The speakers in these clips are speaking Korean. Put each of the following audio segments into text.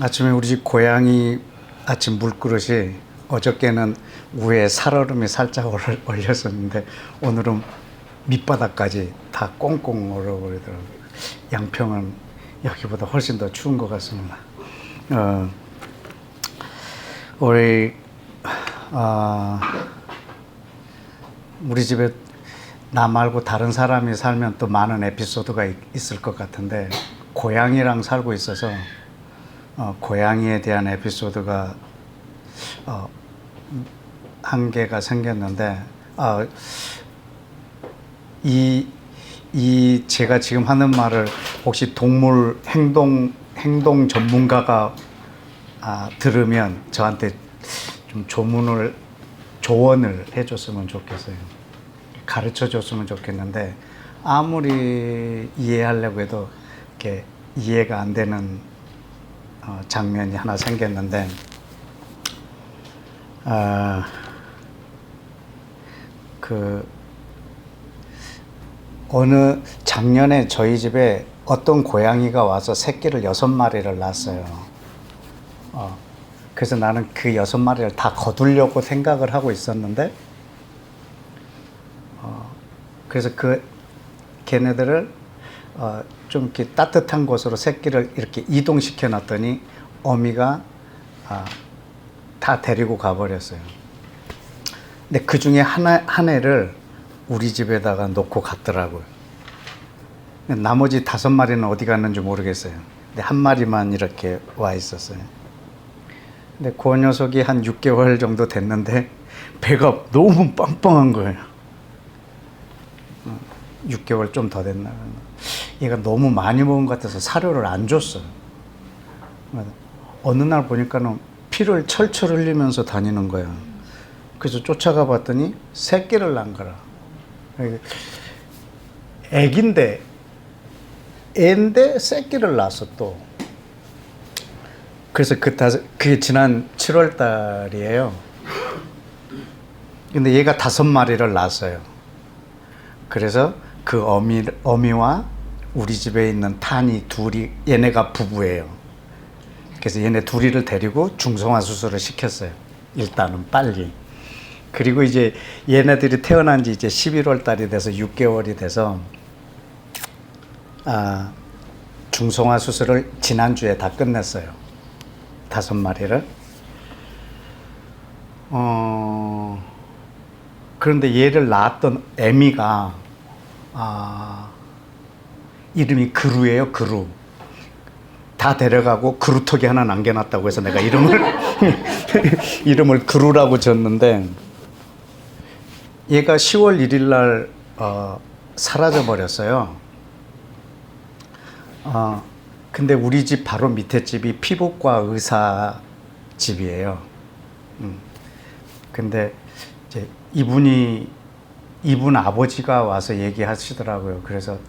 아침에 우리 집 고양이 아침 물그릇이 어저께는 위에 살얼음이 살짝 얼렸었는데 오늘은 밑바닥까지 다 꽁꽁 얼어버리더라고요. 양평은 여기보다 훨씬 더 추운 것 같습니다. 우리 우리 집에 나 말고 다른 사람이 살면 또 많은 에피소드가 있을 것 같은데 고양이랑 살고 있어서 고양이에 대한 에피소드가 한 개가 생겼는데 이 제가 지금 하는 말을 혹시 동물 행동 전문가가 들으면 저한테 좀 조언을 해줬으면 좋겠어요. 가르쳐 줬으면 좋겠는데 아무리 이해하려고 해도 이렇게 이해가 안 되는 장면이 하나 생겼는데 어느 작년에 저희 집에 어떤 고양이가 와서 새끼를 6마리를 낳았어요. 그래서 나는 그 6마리를 다 거두려고 생각을 하고 있었는데 그래서 걔네들을 좀 이렇게 따뜻한 곳으로 새끼를 이렇게 이동시켜 놨더니 어미가 다 데리고 가버렸어요. 근데 그 중에 한 애를 우리 집에다가 놓고 갔더라고요. 나머지 5마리는 어디 갔는지 모르겠어요. 근데 한 마리만 이렇게 와 있었어요. 근데 그 녀석이 한 6개월 정도 됐는데 배가 너무 빵빵한 거예요. 6개월 좀 더 됐나. 얘가 너무 많이 먹은 것 같아서 사료를 안 줬어요. 어느 날 보니까는 피를 철철 흘리면서 다니는 거야. 그래서 쫓아가 봤더니 새끼를 낳은 거라. 애인데 새끼를 낳았어 또. 그래서 그게 지난 7월 달이에요. 근데 얘가 5마리를 낳았어요. 그래서 그 어미와 우리 집에 있는 탄이 둘이, 얘네가 부부예요. 그래서 얘네 둘이를 데리고 중성화 수술을 시켰어요. 일단은 빨리. 그리고 이제 얘네들이 태어난 지 이제 11월 달이 돼서 6개월이 돼서 중성화 수술을 지난주에 다 끝냈어요. 5마리를. 그런데 얘를 낳았던 애미가 이름이 그루예요. 그루. 다 데려가고 그루터기 하나 남겨놨다고 해서 내가 이름을 그루라고 졌는데 얘가 10월 1일 날 사라져 버렸어요. 근데 우리 집 바로 밑에 집이 피부과 의사 집이에요. 근데 이제 이분 아버지가 와서 얘기하시더라고요. 그래서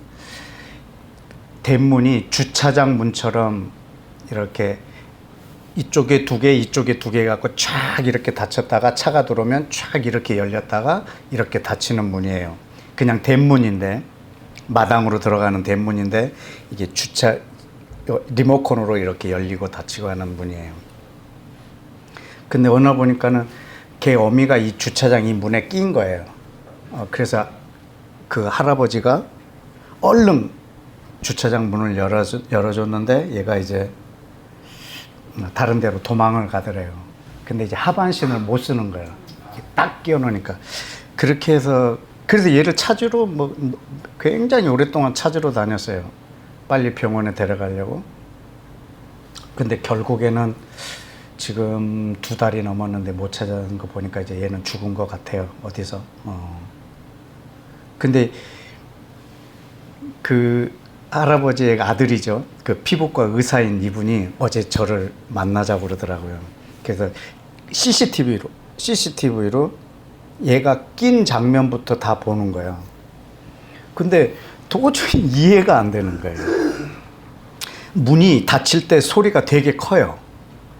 대문이 주차장 문처럼 이렇게 이쪽에 2개, 이쪽에 2개 갖고 쫙 이렇게 닫혔다가 차가 들어오면 쫙 이렇게 열렸다가 이렇게 닫히는 문이에요. 그냥 대문인데, 마당으로 들어가는 대문인데 이게 리모컨으로 이렇게 열리고 닫히고 하는 문이에요. 근데 어느 날 보니까는 걔 어미가 이 주차장 이 문에 낀 거예요. 그래서 그 할아버지가 얼른 주차장 문을 열어줬는데 얘가 이제 다른 데로 도망을 가더래요. 근데 이제 하반신을 못 쓰는 거예요. 딱 끼워놓으니까. 그렇게 해서, 그래서 얘를 찾으러 굉장히 오랫동안 찾으러 다녔어요. 빨리 병원에 데려가려고. 근데 결국에는 지금 2달이 넘었는데 못 찾은 거 보니까 이제 얘는 죽은 것 같아요. 어디서. 근데 그 할아버지의 아들이죠. 그 피부과 의사인 이분이 어제 저를 만나자고 그러더라고요. 그래서 CCTV로 얘가 낀 장면부터 다 보는 거예요. 근데 도저히 이해가 안 되는 거예요. 문이 닫힐 때 소리가 되게 커요.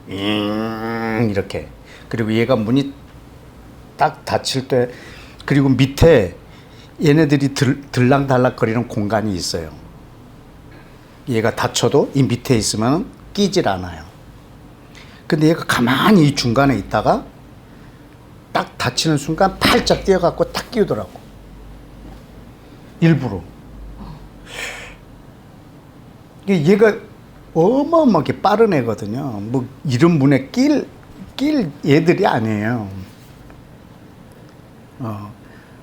이렇게. 그리고 얘가 문이 딱 닫힐 때, 그리고 밑에 얘네들이 들락달락거리는 공간이 있어요. 얘가 다쳐도 이 밑에 있으면 끼질 않아요. 근데 얘가 가만히 이 중간에 있다가 딱 다치는 순간 팔짝 뛰어갖고 딱 끼우더라고. 일부러. 얘가 어마어마하게 빠른 애거든요. 뭐 이런 문에 낄 애들이 아니에요.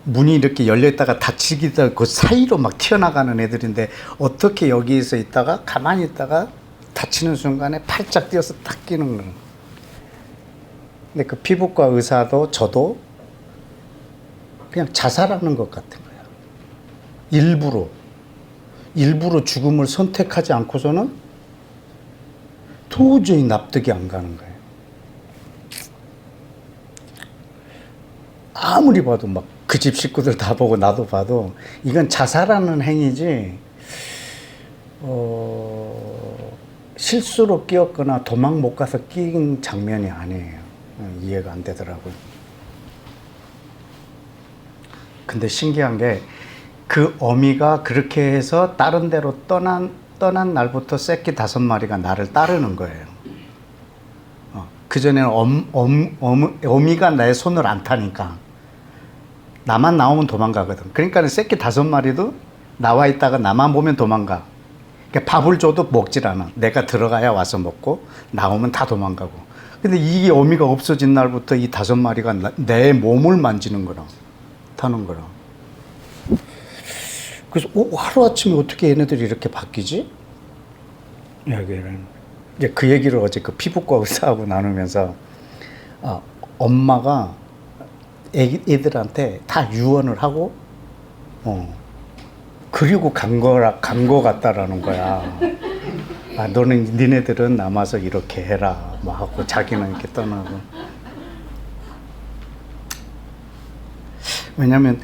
문이 이렇게 열려있다가 닫히기도 그 사이로 막 튀어나가는 애들인데 어떻게 여기에서 있다가 가만히 있다가 닫히는 순간에 팔짝 뛰어서 딱 끼는 거예요. 근데 그 피부과 의사도 저도 그냥 자살하는 것 같은 거예요. 일부러 죽음을 선택하지 않고서는 도저히 납득이 안 가는 거예요. 아무리 봐도 막 그 집 식구들 다 보고 나도 봐도 이건 자살하는 행위지 실수로 끼었거나 도망 못 가서 끼인 장면이 아니에요. 이해가 안 되더라고요. 근데 신기한 게 그 어미가 그렇게 해서 다른 데로 떠난 날부터 새끼 5마리가 나를 따르는 거예요. 그전에는 어미가 내 손을 안 타니까 나만 나오면 도망가거든. 그러니까 새끼 5마리도 나와 있다가 나만 보면 도망가. 그러니까 밥을 줘도 먹질 않아. 내가 들어가야 와서 먹고 나오면 다 도망가고. 근데 이 어미가 없어진 날부터 이 5마리가 내 몸을 만지는 거라, 타는 거라. 그래서 하루아침에 어떻게 얘네들이 이렇게 바뀌지? 이제 그 얘기를 어제 그 피부과 의사하고 나누면서 엄마가 애들한테 다 유언을 하고 그리고 간 거 같다라는 거야. 너는 니네들은 남아서 이렇게 해라 뭐 하고 자기는 이렇게 떠나고. 왜냐면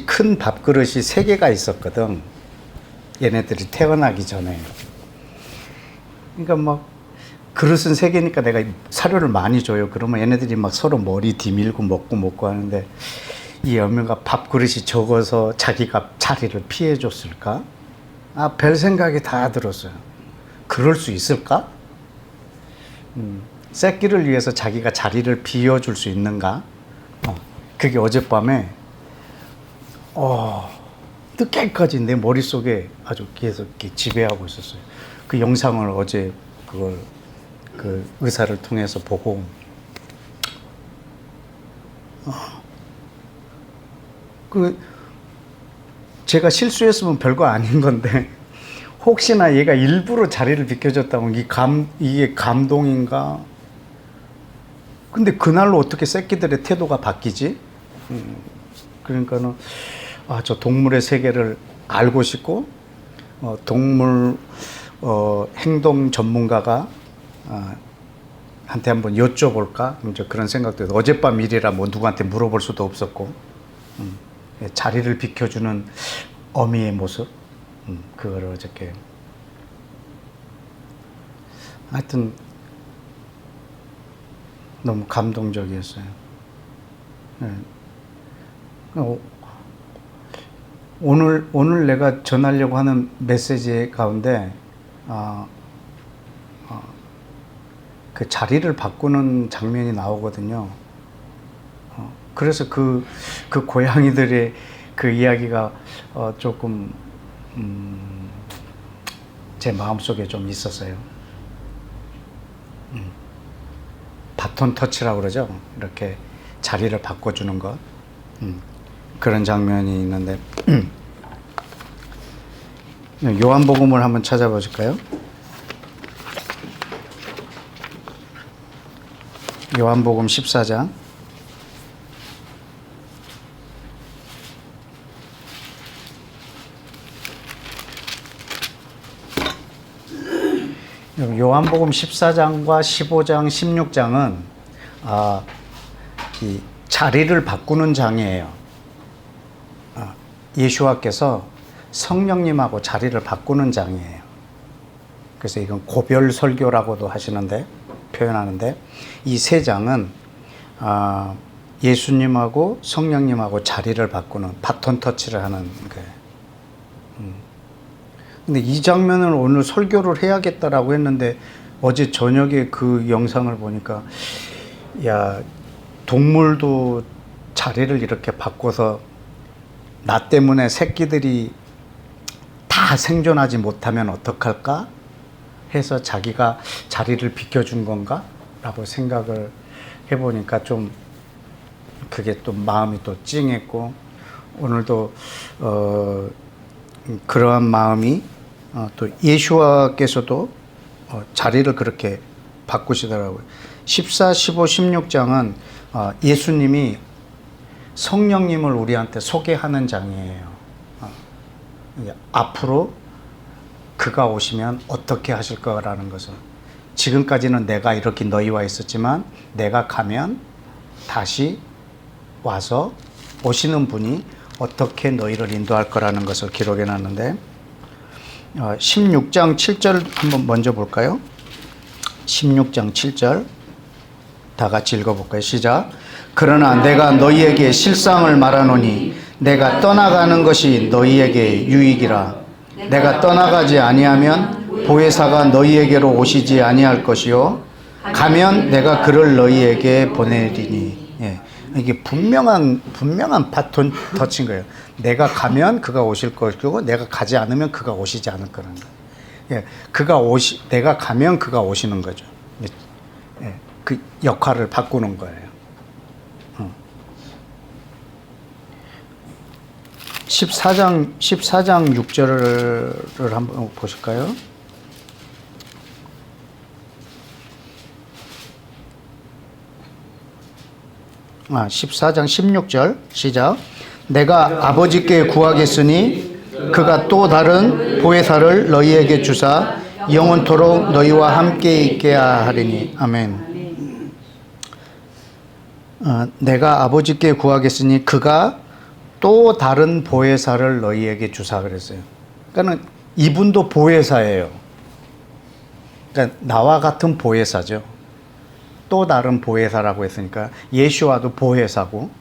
큰 밥그릇이 3개가 있었거든. 얘네들이 태어나기 전에. 그러니까 막 그릇은 3개니까 내가 사료를 많이 줘요. 그러면 얘네들이 막 서로 머리 뒤밀고 먹고 하는데 이 어미가 밥그릇이 적어서 자기가 자리를 피해 줬을까? 별 생각이 다 들었어요. 그럴 수 있을까? 새끼를 위해서 자기가 자리를 비워줄 수 있는가? 그게 어젯밤에 늦게까지 내 머릿속에 아주 계속 이렇게 지배하고 있었어요. 그 영상을 어제 그걸 그 의사를 통해서 보고 제가 실수했으면 별거 아닌 건데 혹시나 얘가 일부러 자리를 비켜줬다면 이게 감동인가? 근데 그날로 어떻게 새끼들의 태도가 바뀌지? 그러니까는 저 동물의 세계를 알고 싶고 동물 행동 전문가가 한테 한번 여쭤볼까? 이제 그런 생각도 해요. 어젯밤 일이라 뭐 누구한테 물어볼 수도 없었고 자리를 비켜주는 어미의 모습 그거를 어저께 하여튼 너무 감동적이었어요. 오늘 내가 전하려고 하는 메시지 가운데 그 자리를 바꾸는 장면이 나오거든요. 그래서 그 고양이들의 그 이야기가 조금 제 마음속에 좀 있었어요. 바톤 터치라고 그러죠. 이렇게 자리를 바꿔주는 것. 그런 장면이 있는데 요한복음을 한번 찾아보실까요? 요한복음 14장 요한복음 14장과 15장, 16장은 이 자리를 바꾸는 장이에요. 예수와께서 성령님하고 자리를 바꾸는 장이에요. 그래서 이건 고별 설교라고도 표현하는데 이 3장은 예수님하고 성령님하고 자리를 바꾸는 바톤 터치를 하는 거예요. 근데 이 장면을 오늘 설교를 해야겠다라고 했는데 어제 저녁에 그 영상을 보니까 야, 동물도 자리를 이렇게 바꿔서 나 때문에 새끼들이 다 생존하지 못하면 어떡할까 해서 자기가 자리를 비켜준 건가 라고 생각을 해보니까 좀 그게 또 마음이 또 찡했고, 오늘도 그러한 마음이 또 예수와께서도 자리를 그렇게 바꾸시더라고요. 14, 15, 16장은 예수님이 성령님을 우리한테 소개하는 장이에요. 앞으로 그가 오시면 어떻게 하실 거라는 것을. 지금까지는 내가 이렇게 너희와 있었지만 내가 가면 다시 와서 오시는 분이 어떻게 너희를 인도할 거라는 것을 기록해 놨는데, 16장 7절 한번 먼저 볼까요? 16장 7절 다 같이 읽어볼까요? 시작. 그러나 내가 너희에게 실상을 말하노니 내가 떠나가는 것이 너희에게 유익이라. 내가 떠나가지 아니하면 보혜사가 너희에게로 오시지 아니할 것이요 가면 내가 그를 너희에게 보내리니. 예. 이게 분명한 바톤 터친 거예요. 내가 가면 그가 오실 것이고 내가 가지 않으면 그가 오시지 않을 거라는 거예요. 예. 내가 가면 그가 오시는 거죠. 예. 그 역할을 바꾸는 거예요. 14장 6절을 한번 보실까요? 아, 14장 16절 시작. 내가 아버지께 구하겠으니 그가 또 다른 보혜사를 너희에게 주사 영원토록 너희와 함께 있게 하리니. 아멘. 내가 아버지께 구하겠으니 그가 또 다른 보혜사를 너희에게 주사 그랬어요. 그러니까 이분도 보혜사예요. 그러니까 나와 같은 보혜사죠. 또 다른 보혜사라고 했으니까 예수와도 보혜사고,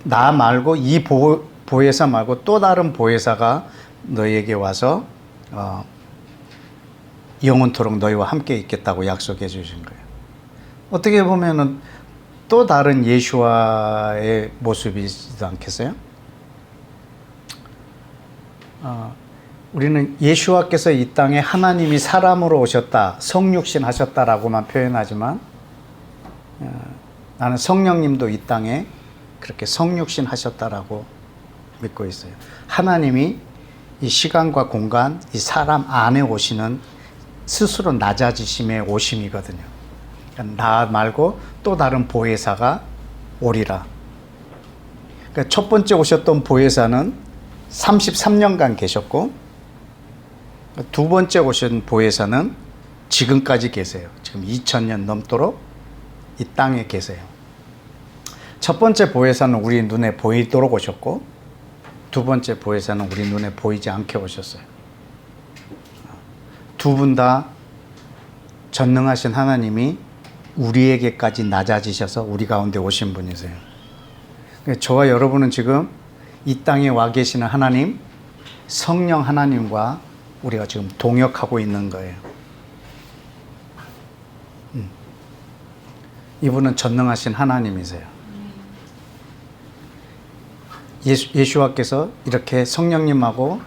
나 말고 이 보혜사 말고 또 다른 보혜사가 너희에게 와서 영원토록 너희와 함께 있겠다고 약속해 주신 거예요. 어떻게 보면은 또 다른 예수와의 모습이지도 않겠어요? 우리는 예수와께서 이 땅에 하나님이 사람으로 오셨다, 성육신 하셨다라고만 표현하지만, 나는 성령님도 이 땅에 그렇게 성육신 하셨다라고 믿고 있어요. 하나님이 이 시간과 공간, 이 사람 안에 오시는 스스로 낮아지심의 오심이거든요. 나 말고 또 다른 보혜사가 오리라. 그러니까 첫 번째 오셨던 보혜사는 33년간 계셨고, 두 번째 오신 보혜사는 지금까지 계세요. 지금 2000년 넘도록 이 땅에 계세요. 첫 번째 보혜사는 우리 눈에 보이도록 오셨고, 두 번째 보혜사는 우리 눈에 보이지 않게 오셨어요. 두 분 다 전능하신 하나님이 우리에게까지 낮아지셔서 우리 가운데 오신 분이세요. 저와 여러분은 지금 이 땅에 와 계시는 하나님, 성령 하나님과 우리가 지금 동역하고 있는 거예요. 이분은 전능하신 하나님이세요. 예수와께서 이렇게 성령님하고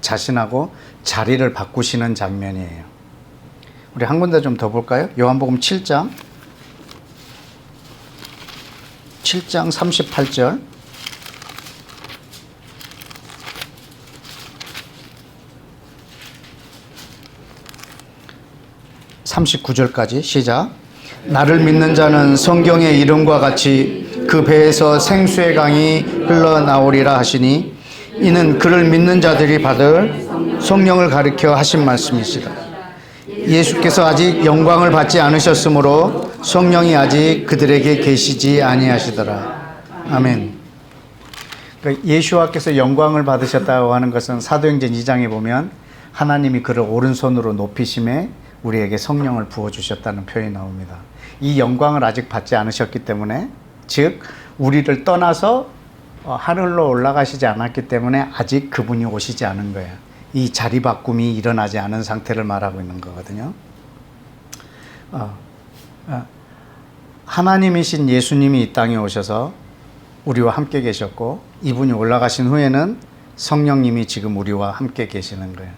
자신하고 자리를 바꾸시는 장면이에요. 우리 한 군데 좀 더 볼까요? 요한복음 7장 38절. 39절까지 시작. 나를 믿는 자는 성경의 이름과 같이 그 배에서 생수의 강이 흘러나오리라 하시니, 이는 그를 믿는 자들이 받을 성령을 가리켜 하신 말씀이시라. 예수께서 아직 영광을 받지 않으셨으므로 성령이 아직 그들에게 계시지 아니하시더라. 아멘. 그러니까 예수와께서 영광을 받으셨다고 하는 것은 사도행전 2장에 보면 하나님이 그를 오른손으로 높이심에 우리에게 성령을 부어주셨다는 표현이 나옵니다. 이 영광을 아직 받지 않으셨기 때문에, 즉 우리를 떠나서 하늘로 올라가시지 않았기 때문에 아직 그분이 오시지 않은 거예요. 이 자리 바꿈이 일어나지 않은 상태를 말하고 있는 거거든요. 하나님이신 예수님이 이 땅에 오셔서 우리와 함께 계셨고, 이분이 올라가신 후에는 성령님이 지금 우리와 함께 계시는 거예요.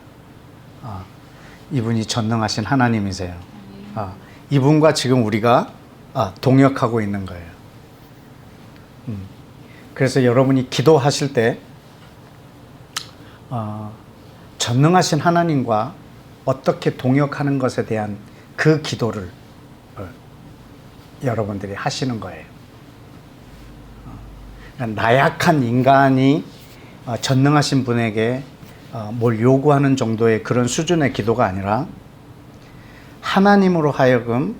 이분이 전능하신 하나님이세요. 이분과 지금 우리가 동역하고 있는 거예요. 그래서 여러분이 기도하실 때 전능하신 하나님과 어떻게 동역하는 것에 대한 그 기도를 여러분들이 하시는 거예요. 나약한 인간이 전능하신 분에게 뭘 요구하는 정도의 그런 수준의 기도가 아니라 하나님으로 하여금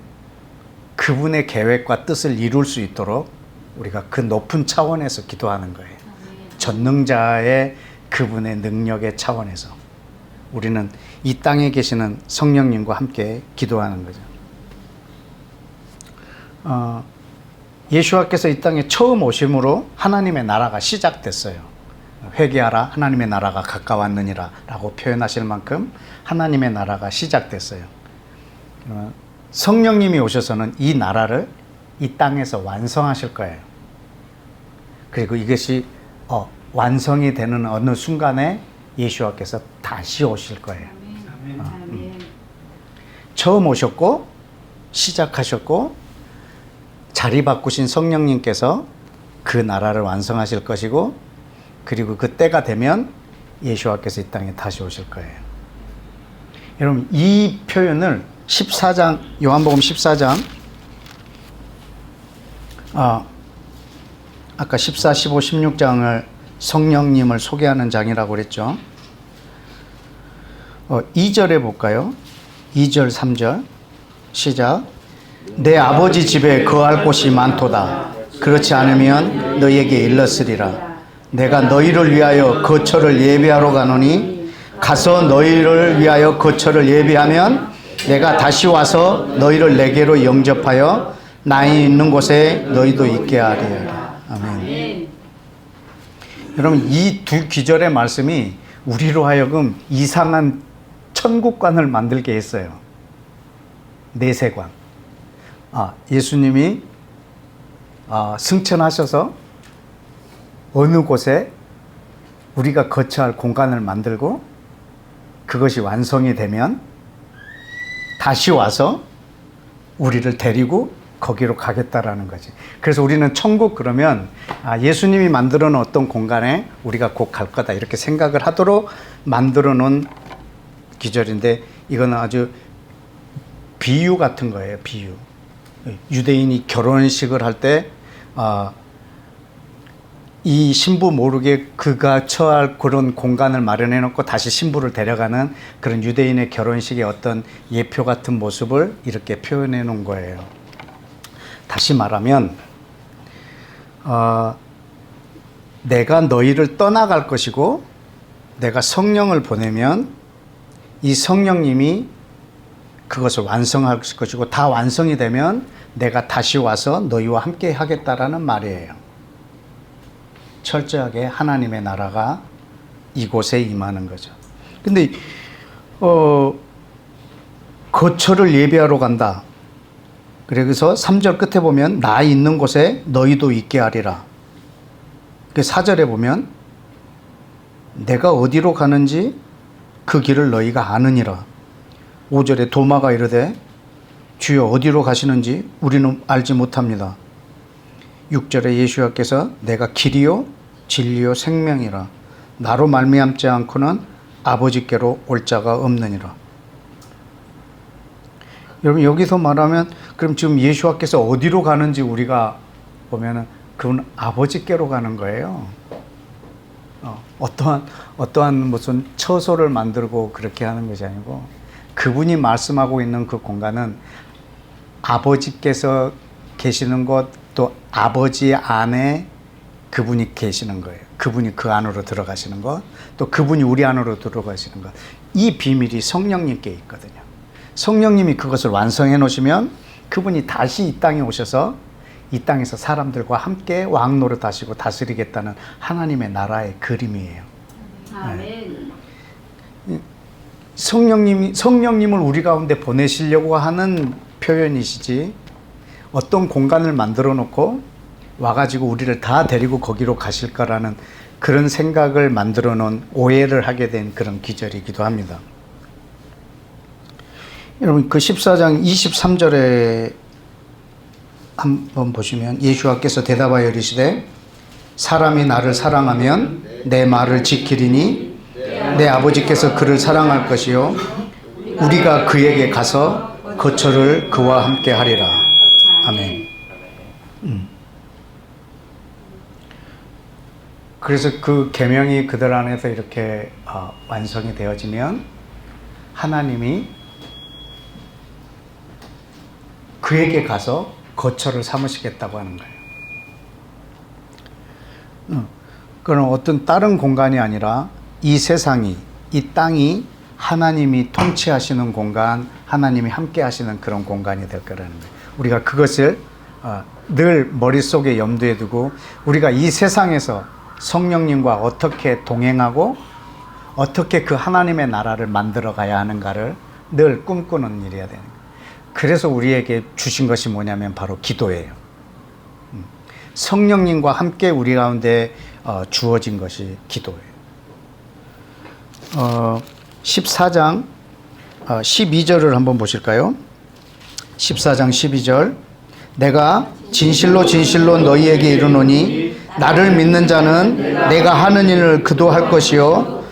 그분의 계획과 뜻을 이룰 수 있도록 우리가 그 높은 차원에서 기도하는 거예요. 전능자의 그분의 능력의 차원에서 우리는 이 땅에 계시는 성령님과 함께 기도하는 거죠. 예수와께서 이 땅에 처음 오심으로 하나님의 나라가 시작됐어요. 회개하라, 하나님의 나라가 가까웠느니라 라고 표현하실 만큼 하나님의 나라가 시작됐어요. 성령님이 오셔서는 이 나라를 이 땅에서 완성하실 거예요. 그리고 이것이 완성이 되는 어느 순간에 예수와께서 다시 오실 거예요. 처음 오셨고 시작하셨고 자리 바꾸신 성령님께서 그 나라를 완성하실 것이고, 그리고 그 때가 되면 예수와께서 이 땅에 다시 오실 거예요. 여러분, 이 표현을 14장, 요한복음 14장, 아까 14, 15, 16장을 성령님을 소개하는 장이라고 그랬죠. 2절에 볼까요? 2절, 3절 시작. 내 아버지 집에 거할 곳이 많도다. 그렇지 않으면 너희에게 일렀으리라. 내가 너희를 위하여 거처를 예비하러 가노니 가서 너희를 위하여 거처를 예비하면 내가 다시 와서 너희를 내게로 영접하여 나의 있는 곳에 너희도 있게 하리라. 아멘. 여러분, 이 두 기절의 말씀이 우리로 하여금 이상한 천국관을 만들게 했어요. 내세관. 예수님이 승천하셔서 어느 곳에 우리가 거처할 공간을 만들고 그것이 완성이 되면 다시 와서 우리를 데리고 거기로 가겠다라는 거지. 그래서 우리는 천국 그러면 예수님이 만들어 놓은 어떤 공간에 우리가 곧 갈 거다 이렇게 생각을 하도록 만들어 놓은 기절인데, 이거는 아주 비유 같은 거예요. 비유. 유대인이 결혼식을 할 때 이 신부 모르게 그가 처할 그런 공간을 마련해 놓고 다시 신부를 데려가는 그런 유대인의 결혼식의 어떤 예표 같은 모습을 이렇게 표현해 놓은 거예요. 다시 말하면 내가 너희를 떠나갈 것이고 내가 성령을 보내면 이 성령님이 그것을 완성할 것이고, 다 완성이 되면 내가 다시 와서 너희와 함께 하겠다라는 말이에요. 철저하게 하나님의 나라가 이곳에 임하는 거죠. 근데 거처를 예비하러 간다. 그래서 3절 끝에 보면 나 있는 곳에 너희도 있게 하리라. 4절에 보면 내가 어디로 가는지 그 길을 너희가 아느니라. 5절에 도마가 이르되 주여 어디로 가시는지 우리는 알지 못합니다. 6절에 예수께서 내가 길이요 진리요 생명이라. 나로 말미암지 않고는 아버지께로 올 자가 없느니라. 여러분, 여기서 말하면 그럼 지금 예수께서 어디로 가는지 우리가 보면은 그건 아버지께로 가는 거예요. 어떠한 무슨 처소를 만들고 그렇게 하는 것이 아니고, 그분이 말씀하고 있는 그 공간은 아버지께서 계시는 곳, 또 아버지 안에 그분이 계시는 거예요. 그분이 그 안으로 들어가시는 것, 또 그분이 우리 안으로 들어가시는 것. 이 비밀이 성령님께 있거든요. 성령님이 그것을 완성해 놓으시면 그분이 다시 이 땅에 오셔서 이 땅에서 사람들과 함께 왕 노릇하시고 다스리겠다는 하나님의 나라의 그림이에요. 아멘. 성령님을 우리 가운데 보내시려고 하는 표현이시지, 어떤 공간을 만들어 놓고 와가지고 우리를 다 데리고 거기로 가실 거라는 그런 생각을 만들어 놓은, 오해를 하게 된 그런 기절이기도 합니다. 여러분, 그 14장 23절에 한번 보시면, 예수께서 대답하여 이르시되 사람이 나를 사랑하면 내 말을 지키리니 내 아버지께서 그를 사랑할 것이요 우리가 그에게 가서 거처를 그와 함께 하리라. 아멘. 그래서 그 계명이 그들 안에서 이렇게 완성이 되어지면 하나님이 그에게 가서 거처를 삼으시겠다고 하는 거예요. 그건 어떤 다른 공간이 아니라 이 세상이, 이 땅이 하나님이 통치하시는 공간, 하나님이 함께 하시는 그런 공간이 될 거라는 거예요. 우리가 그것을 늘 머릿속에 염두에 두고, 우리가 이 세상에서 성령님과 어떻게 동행하고 어떻게 그 하나님의 나라를 만들어 가야 하는가를 늘 꿈꾸는 일이어야 되는 거예요. 그래서 우리에게 주신 것이 뭐냐면 바로 기도예요. 성령님과 함께 우리 가운데 주어진 것이 기도예요. 14장 12절을 한번 보실까요? 14장 12절. 내가 진실로 진실로 너희에게 이르노니 나를 믿는 자는 내가 하는 일을 그도 할 것이요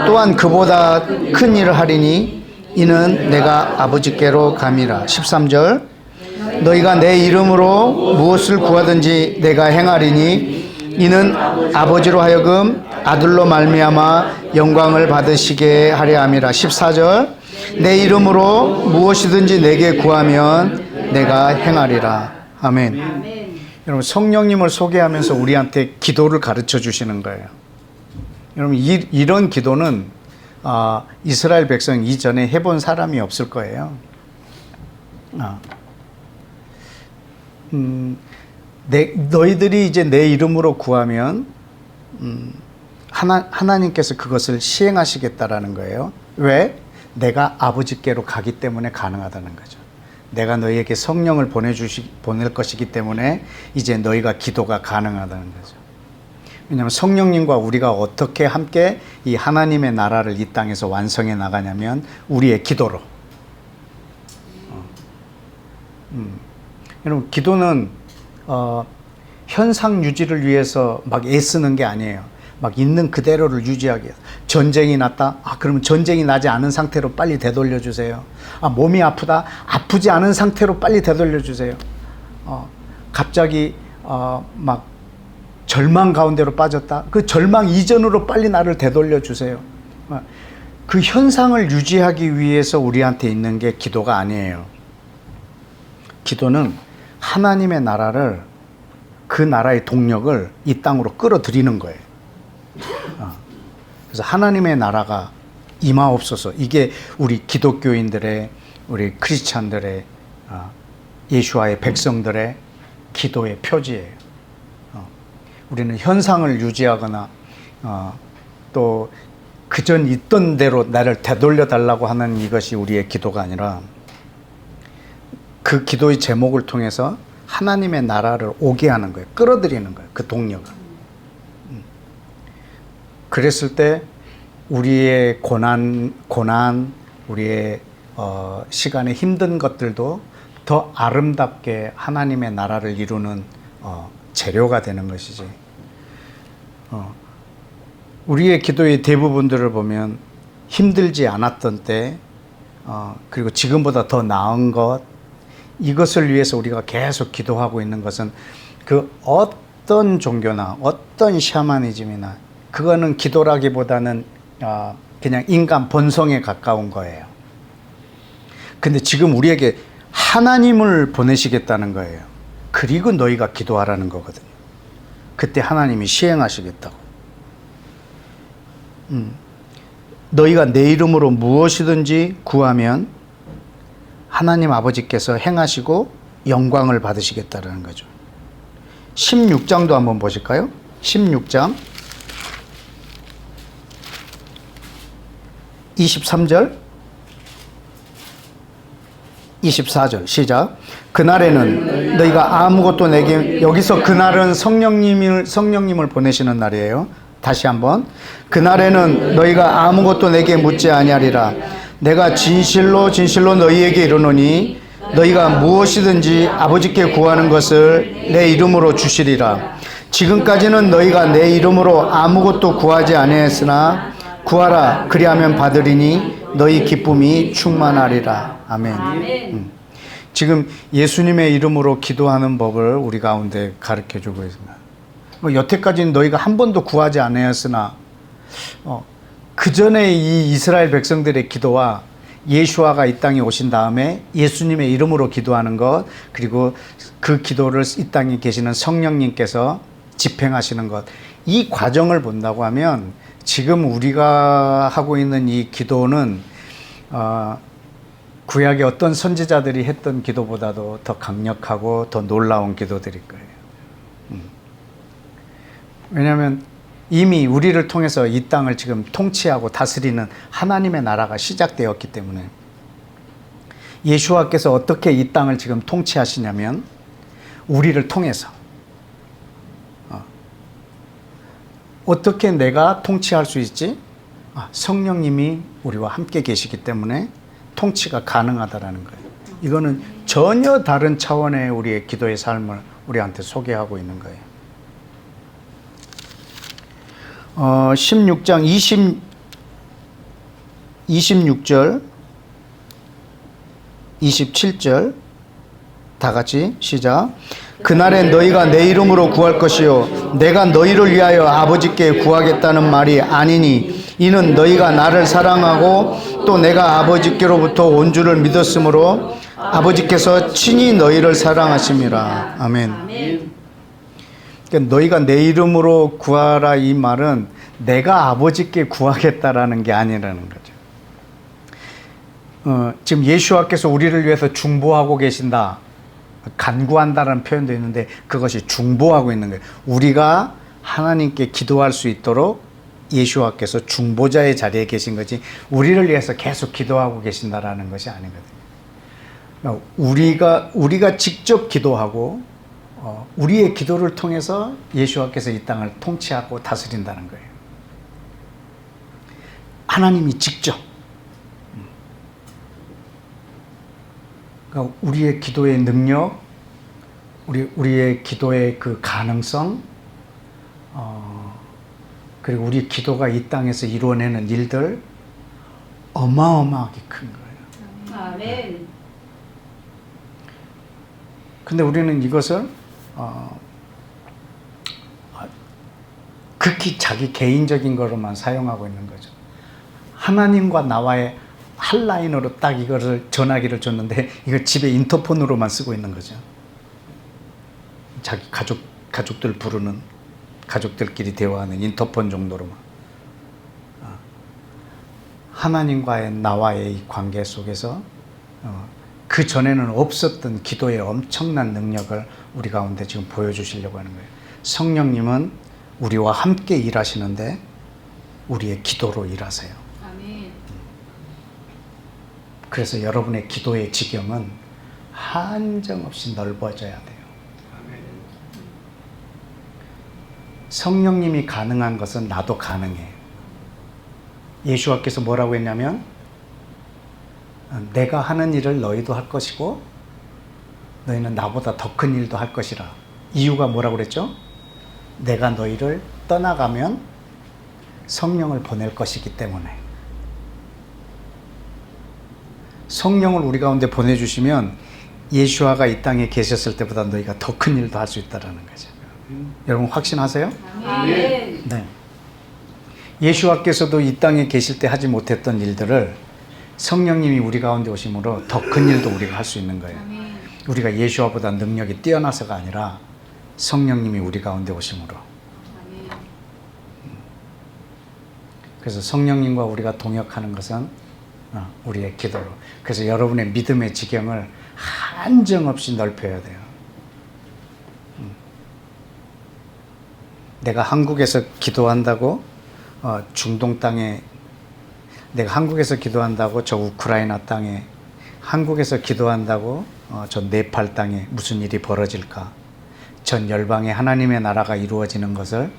또한 그보다 큰 일을 하리니 이는 내가 아버지께로 감이라. 13절. 너희가 내 이름으로 무엇을 구하든지 내가 행하리니 이는 아버지로 하여금 아들로 말미암아 영광을 받으시게 하려 함이라. 14절. 내 이름으로 무엇이든지 내게 구하면 내가 행하리라. 아멘. 여러분, 성령님을 소개하면서 우리한테 기도를 가르쳐 주시는 거예요. 여러분, 이런 기도는 이스라엘 백성 이전에 해본 사람이 없을 거예요. 너희들이 이제 내 이름으로 구하면 하나님께서 그것을 시행하시겠다라는 거예요. 왜? 내가 아버지께로 가기 때문에 가능하다는 거죠. 내가 너희에게 성령을 보낼 것이기 때문에 이제 너희가 기도가 가능하다는 거죠. 왜냐하면 성령님과 우리가 어떻게 함께 이 하나님의 나라를 이 땅에서 완성해 나가냐면 우리의 기도로. 여러분, 기도는 현상 유지를 위해서 막 애쓰는 게 아니에요. 막 있는 그대로를 유지하기 위해서. 전쟁이 났다? 그러면 전쟁이 나지 않은 상태로 빨리 되돌려 주세요. 몸이 아프다? 아프지 않은 상태로 빨리 되돌려 주세요. 갑자기 막 절망 가운데로 빠졌다? 그 절망 이전으로 빨리 나를 되돌려 주세요. 그 현상을 유지하기 위해서 우리한테 있는 게 기도가 아니에요. 기도는 하나님의 나라를, 그 나라의 동력을 이 땅으로 끌어들이는 거예요. 그래서 하나님의 나라가 임하옵소서. 이게 우리 기독교인들의, 우리 크리스찬들의, 예수와의 백성들의 기도의 표지예요. 우리는 현상을 유지하거나 또 그전 있던 대로 나를 되돌려 달라고 하는 이것이 우리의 기도가 아니라, 그 기도의 제목을 통해서 하나님의 나라를 오게 하는 거예요. 끌어들이는 거예요. 그 동력을. 그랬을 때 우리의 고난, 우리의 시간의 힘든 것들도 더 아름답게 하나님의 나라를 이루는 재료가 되는 것이지. 우리의 기도의 대부분들을 보면 힘들지 않았던 때, 그리고 지금보다 더 나은 것, 이것을 위해서 우리가 계속 기도하고 있는 것은 그 어떤 종교나 어떤 샤머니즘이나 그거는 기도라기보다는 그냥 인간 본성에 가까운 거예요. 근데 지금 우리에게 하나님을 보내시겠다는 거예요. 그리고 너희가 기도하라는 거거든요. 그때 하나님이 시행하시겠다고. 너희가 내 이름으로 무엇이든지 구하면 하나님 아버지께서 행하시고 영광을 받으시겠다는 거죠. 16장도 한번 보실까요? 16장 23절. 24절 시작. 그날에는 너희가 아무것도 내게, 여기서 그날은 성령님을 보내시는 날이에요. 다시 한번. 그날에는 너희가 아무것도 내게 묻지 아니하리라. 내가 진실로 진실로 너희에게 이르노니 너희가 무엇이든지 아버지께 구하는 것을 내 이름으로 주시리라. 지금까지는 너희가 내 이름으로 아무것도 구하지 아니했으나 구하라, 그리하면 받으리니 너희 기쁨이 충만하리라. 아멘. 지금 예수님의 이름으로 기도하는 법을 우리 가운데 가르쳐주고 있습니다. 여태까지는 너희가 한 번도 구하지 아니했으나 그 전에 이 이스라엘 백성들의 기도와 예수아가 이 땅에 오신 다음에 예수님의 이름으로 기도하는 것, 그리고 그 기도를 이 땅에 계시는 성령님께서 집행하시는 것, 이 과정을 본다고 하면 지금 우리가 하고 있는 이 기도는 구약의 어떤 선지자들이 했던 기도보다도 더 강력하고 더 놀라운 기도들일 거예요. 왜냐하면 이미 우리를 통해서 이 땅을 지금 통치하고 다스리는 하나님의 나라가 시작되었기 때문에, 예수와께서 어떻게 이 땅을 지금 통치하시냐면 우리를 통해서, 어떻게 내가 통치할 수 있지? 성령님이 우리와 함께 계시기 때문에 통치가 가능하다라는 거예요. 이거는 전혀 다른 차원의 우리의 기도의 삶을 우리한테 소개하고 있는 거예요. 16장 26절 27절 다 같이 시작. 그날엔 너희가 내 이름으로 구할 것이요 내가 너희를 위하여 아버지께 구하겠다는 말이 아니니 이는 너희가 나를 사랑하고 또 내가 아버지께로부터 온 줄을 믿었으므로 아버지께서 친히 너희를 사랑하심이라. 아멘. 그러니까 너희가 내 이름으로 구하라, 이 말은 내가 아버지께 구하겠다라는 게 아니라는 거죠. 지금 예수와께서 우리를 위해서 중보하고 계신다, 간구한다라는 표현도 있는데 그것이 중보하고 있는 거예요. 우리가 하나님께 기도할 수 있도록 예수와께서 중보자의 자리에 계신 거지, 우리를 위해서 계속 기도하고 계신다라는 것이 아니거든요. 우리가 직접 기도하고 우리의 기도를 통해서 예수와께서 이 땅을 통치하고 다스린다는 거예요. 하나님이 직접. 그러니까 우리의 기도의 능력, 우리의 기도의 그 가능성, 그리고 우리 기도가 이 땅에서 이루어내는 일들 어마어마하게 큰 거예요. 아멘. 근데 우리는 이것을 극히 자기 개인적인 거로만 사용하고 있는 거죠. 하나님과 나와의 한 라인으로 딱 이거를 전화기를 줬는데 이걸 집에 인터폰으로만 쓰고 있는 거죠. 자기 가족들 부르는, 가족들끼리 대화하는 인터폰 정도로만. 하나님과의 나와의 이 관계 속에서 그 전에는 없었던 기도의 엄청난 능력을 우리 가운데 지금 보여주시려고 하는 거예요. 성령님은 우리와 함께 일하시는데 우리의 기도로 일하세요. 아멘. 그래서 여러분의 기도의 지경은 한정없이 넓어져야 돼요. 성령님이 가능한 것은 나도 가능해. 예수와께서 뭐라고 했냐면 내가 하는 일을 너희도 할 것이고 너희는 나보다 더 큰 일도 할 것이라. 이유가 뭐라고 그랬죠? 내가 너희를 떠나가면 성령을 보낼 것이기 때문에. 성령을 우리 가운데 보내주시면 예수아가 이 땅에 계셨을 때보다 너희가 더 큰 일도 할 수 있다는 거죠. 여러분 확신하세요? 아멘. 네. 예수아께서도 이 땅에 계실 때 하지 못했던 일들을 성령님이 우리 가운데 오심으로 더 큰 일도 우리가 할 수 있는 거예요. 아멘. 우리가 예수아보다 능력이 뛰어나서가 아니라 성령님이 우리 가운데 오심으로. 아멘. 그래서 성령님과 우리가 동역하는 것은 우리의 기도로. 그래서 여러분의 믿음의 지경을 한정없이 넓혀야 돼요. 내가 한국에서 기도한다고 중동 땅에, 내가 한국에서 기도한다고 저 우크라이나 땅에 한국에서 기도한다고 저 네팔 땅에 무슨 일이 벌어질까? 전 열방에 하나님의 나라가 이루어지는 것을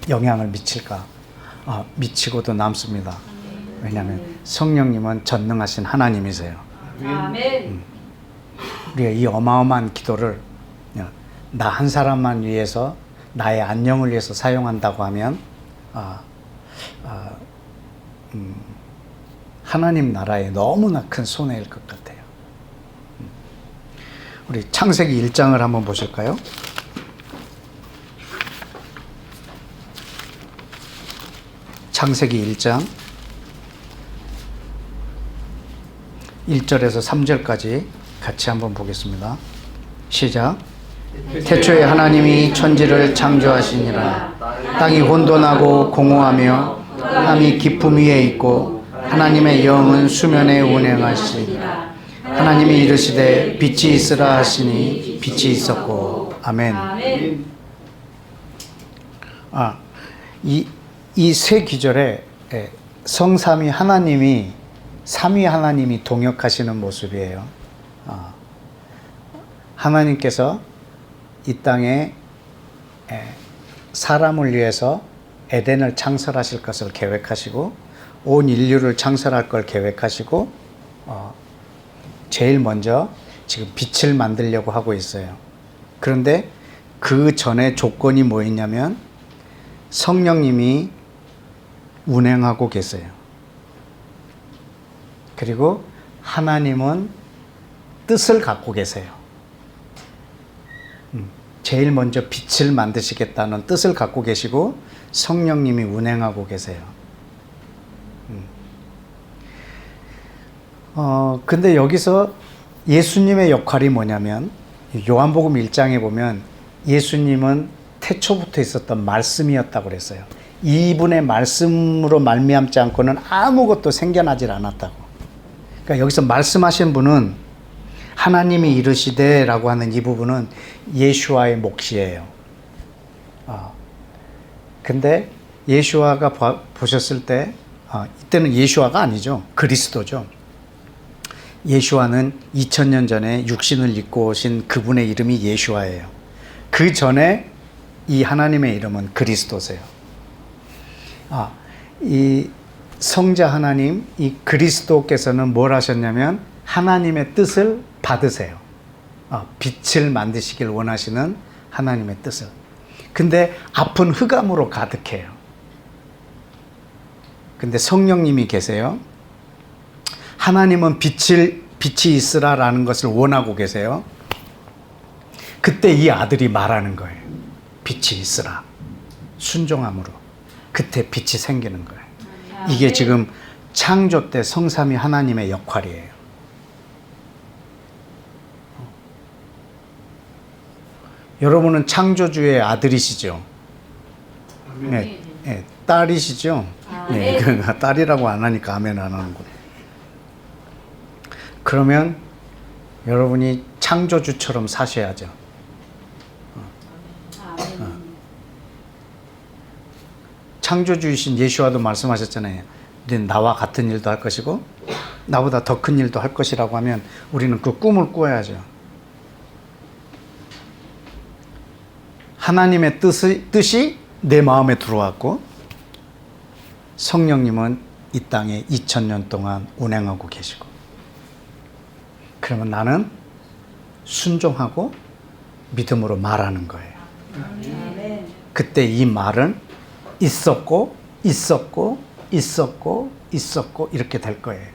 영향을 미칠까? 미치고도 남습니다. 왜냐하면 성령님은 전능하신 하나님이세요. 아멘. 우리가 이 어마어마한 기도를 나 한 사람만 위해서 나의 안녕을 위해서 사용한다고 하면 하나님 나라에 너무나 큰 손해일 것 같아요. 우리 창세기 1장을 한번 보실까요? 창세기 1장 1절에서 3절까지 같이 한번 보겠습니다. 시작. 태초에 하나님이 천지를 창조하시니라. 땅이 혼돈하고 공허하며 땀이 깊음 위에 있고 하나님의 영은 수면에 운행하시니라. 하나님이 이르시되 빛이 있으라 하시니 빛이 있었고. 아멘. 아멘. 이 세 기절에 성삼위 하나님이 삼위 하나님이 동역하시는 모습이에요. 하나님께서 이 땅에 사람을 위해서 에덴을 창설하실 것을 계획하시고 온 인류를 창설할 걸 계획하시고 제일 먼저 지금 빛을 만들려고 하고 있어요. 그런데 그 전에 조건이 뭐였냐면 성령님이 운행하고 계세요. 그리고 하나님은 뜻을 갖고 계세요. 제일 먼저 빛을 만드시겠다는 뜻을 갖고 계시고 성령님이 운행하고 계세요. 근데 여기서 예수님의 역할이 뭐냐면 요한복음 1장에 보면 예수님은 태초부터 있었던 말씀이었다고 그랬어요. 이분의 말씀으로 말미암지 않고는 아무것도 생겨나질 않았다고. 그러니까 여기서 말씀하신 분은 하나님이 이르시되 라고 하는 이 부분은 예수와의 몫이에요. 근데 예수와가 보셨을 때 이때는 예수와가 아니죠. 그리스도죠. 예수와는 2000년 전에 육신을 입고 오신 그분의 이름이 예수와예요. 그 전에 이 하나님의 이름은 그리스도세요. 이 성자 하나님, 이 그리스도께서는 뭘 하셨냐면 하나님의 뜻을 받으세요. 빛을 만드시길 원하시는 하나님의 뜻을. 근데 앞은 흑암으로 가득해요. 근데 성령님이 계세요. 하나님은 빛이 있으라라는 것을 원하고 계세요. 그때 이 아들이 말하는 거예요. 빛이 있으라. 순종함으로. 그때 빛이 생기는 거예요. 이게 지금 창조 때 성삼위 하나님의 역할이에요. 여러분은 창조주의 아들이시죠? 네, 네, 딸이시죠? 네, 딸이라고 안 하니까 아멘 안 하는 거예요. 그러면 여러분이 창조주처럼 사셔야죠. 창조주이신 예수와도 말씀하셨잖아요. 너는 나와 같은 일도 할 것이고 나보다 더 큰 일도 할 것이라고 하면 우리는 그 꿈을 꾸어야죠. 하나님의 뜻이 내 마음에 들어왔고 성령님은 이 땅에 2000년 동안 운행하고 계시고 그러면 나는 순종하고 믿음으로 말하는 거예요. 그때 이 말은 있었고 이렇게 될 거예요.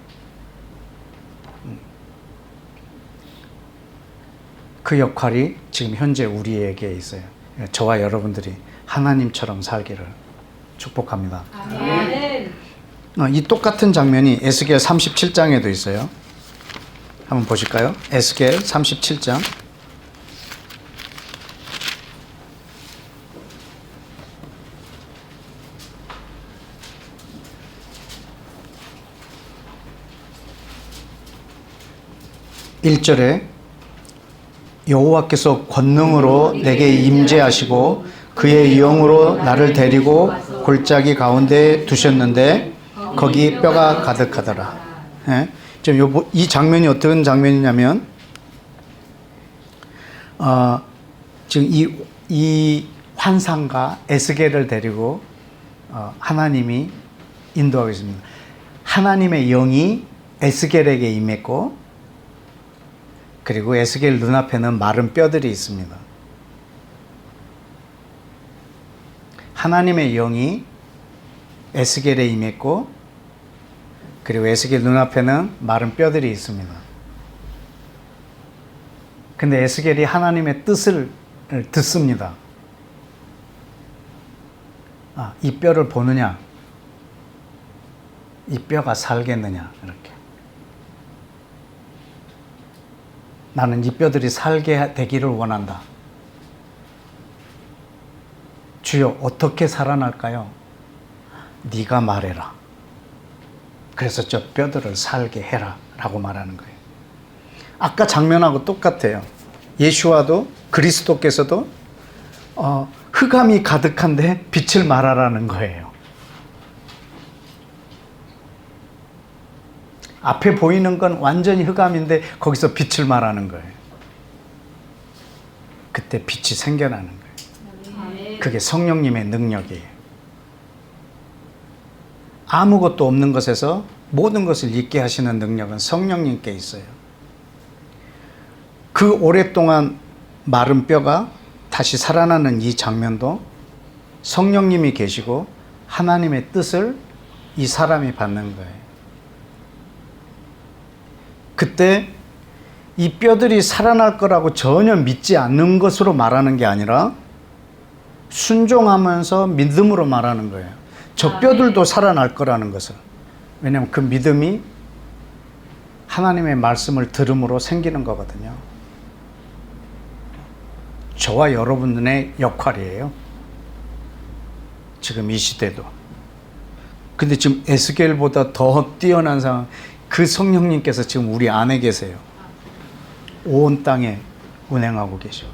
그 역할이 지금 현재 우리에게 있어요. 저와 여러분들이 하나님처럼 살기를 축복합니다. 아멘. 이 똑같은 장면이 에스겔 37장에도 있어요. 한번 보실까요? 에스겔 37장. (1절에) 여호와께서 권능으로 내게 임재하시고 그의 영으로 나를 데리고 골짜기 가운데 두셨는데 거기 뼈가 가득하더라. 지금 이 장면이 어떤 장면이냐면, 지금 이 환상가 에스겔을 데리고 하나님이 인도하고 있습니다. 하나님의 영이 에스겔에게 임했고, 그리고 에스겔 눈앞에는 마른 뼈들이 있습니다. 하나님의 영이 에스겔에 임했고, 그리고 에스겔 눈앞에는 마른 뼈들이 있습니다. 근데 에스겔이 하나님의 뜻을 듣습니다. 이 뼈를 보느냐? 이 뼈가 살겠느냐? 이렇게. 나는 이 뼈들이 살게 되기를 원한다. 주여, 어떻게 살아날까요? 네가 말해라. 그래서 저 뼈들을 살게 해라 라고 말하는 거예요. 아까 장면하고 똑같아요. 예수와도, 그리스도께서도 흑암이 가득한데 빛을 말하라는 거예요. 앞에 보이는 건 완전히 흑암인데 거기서 빛을 말하는 거예요. 그때 빛이 생겨나는 거예요. 그게 성령님의 능력이에요. 아무것도 없는 것에서 모든 것을 있게 하시는 능력은 성령님께 있어요. 그 오랫동안 마른 뼈가 다시 살아나는 이 장면도 성령님이 계시고 하나님의 뜻을 이 사람이 받는 거예요. 그때 이 뼈들이 살아날 거라고 전혀 믿지 않는 것으로 말하는 게 아니라 순종하면서 믿음으로 말하는 거예요. 저 뼈들도 살아날 거라는 것을. 왜냐하면 그 믿음이 하나님의 말씀을 들음으로 생기는 거거든요. 저와 여러분의 역할이에요. 지금 이 시대도. 근데 지금 에스겔보다 더 뛰어난 상황, 그 성령님께서 지금 우리 안에 계세요. 온 땅에 운행하고 계셔.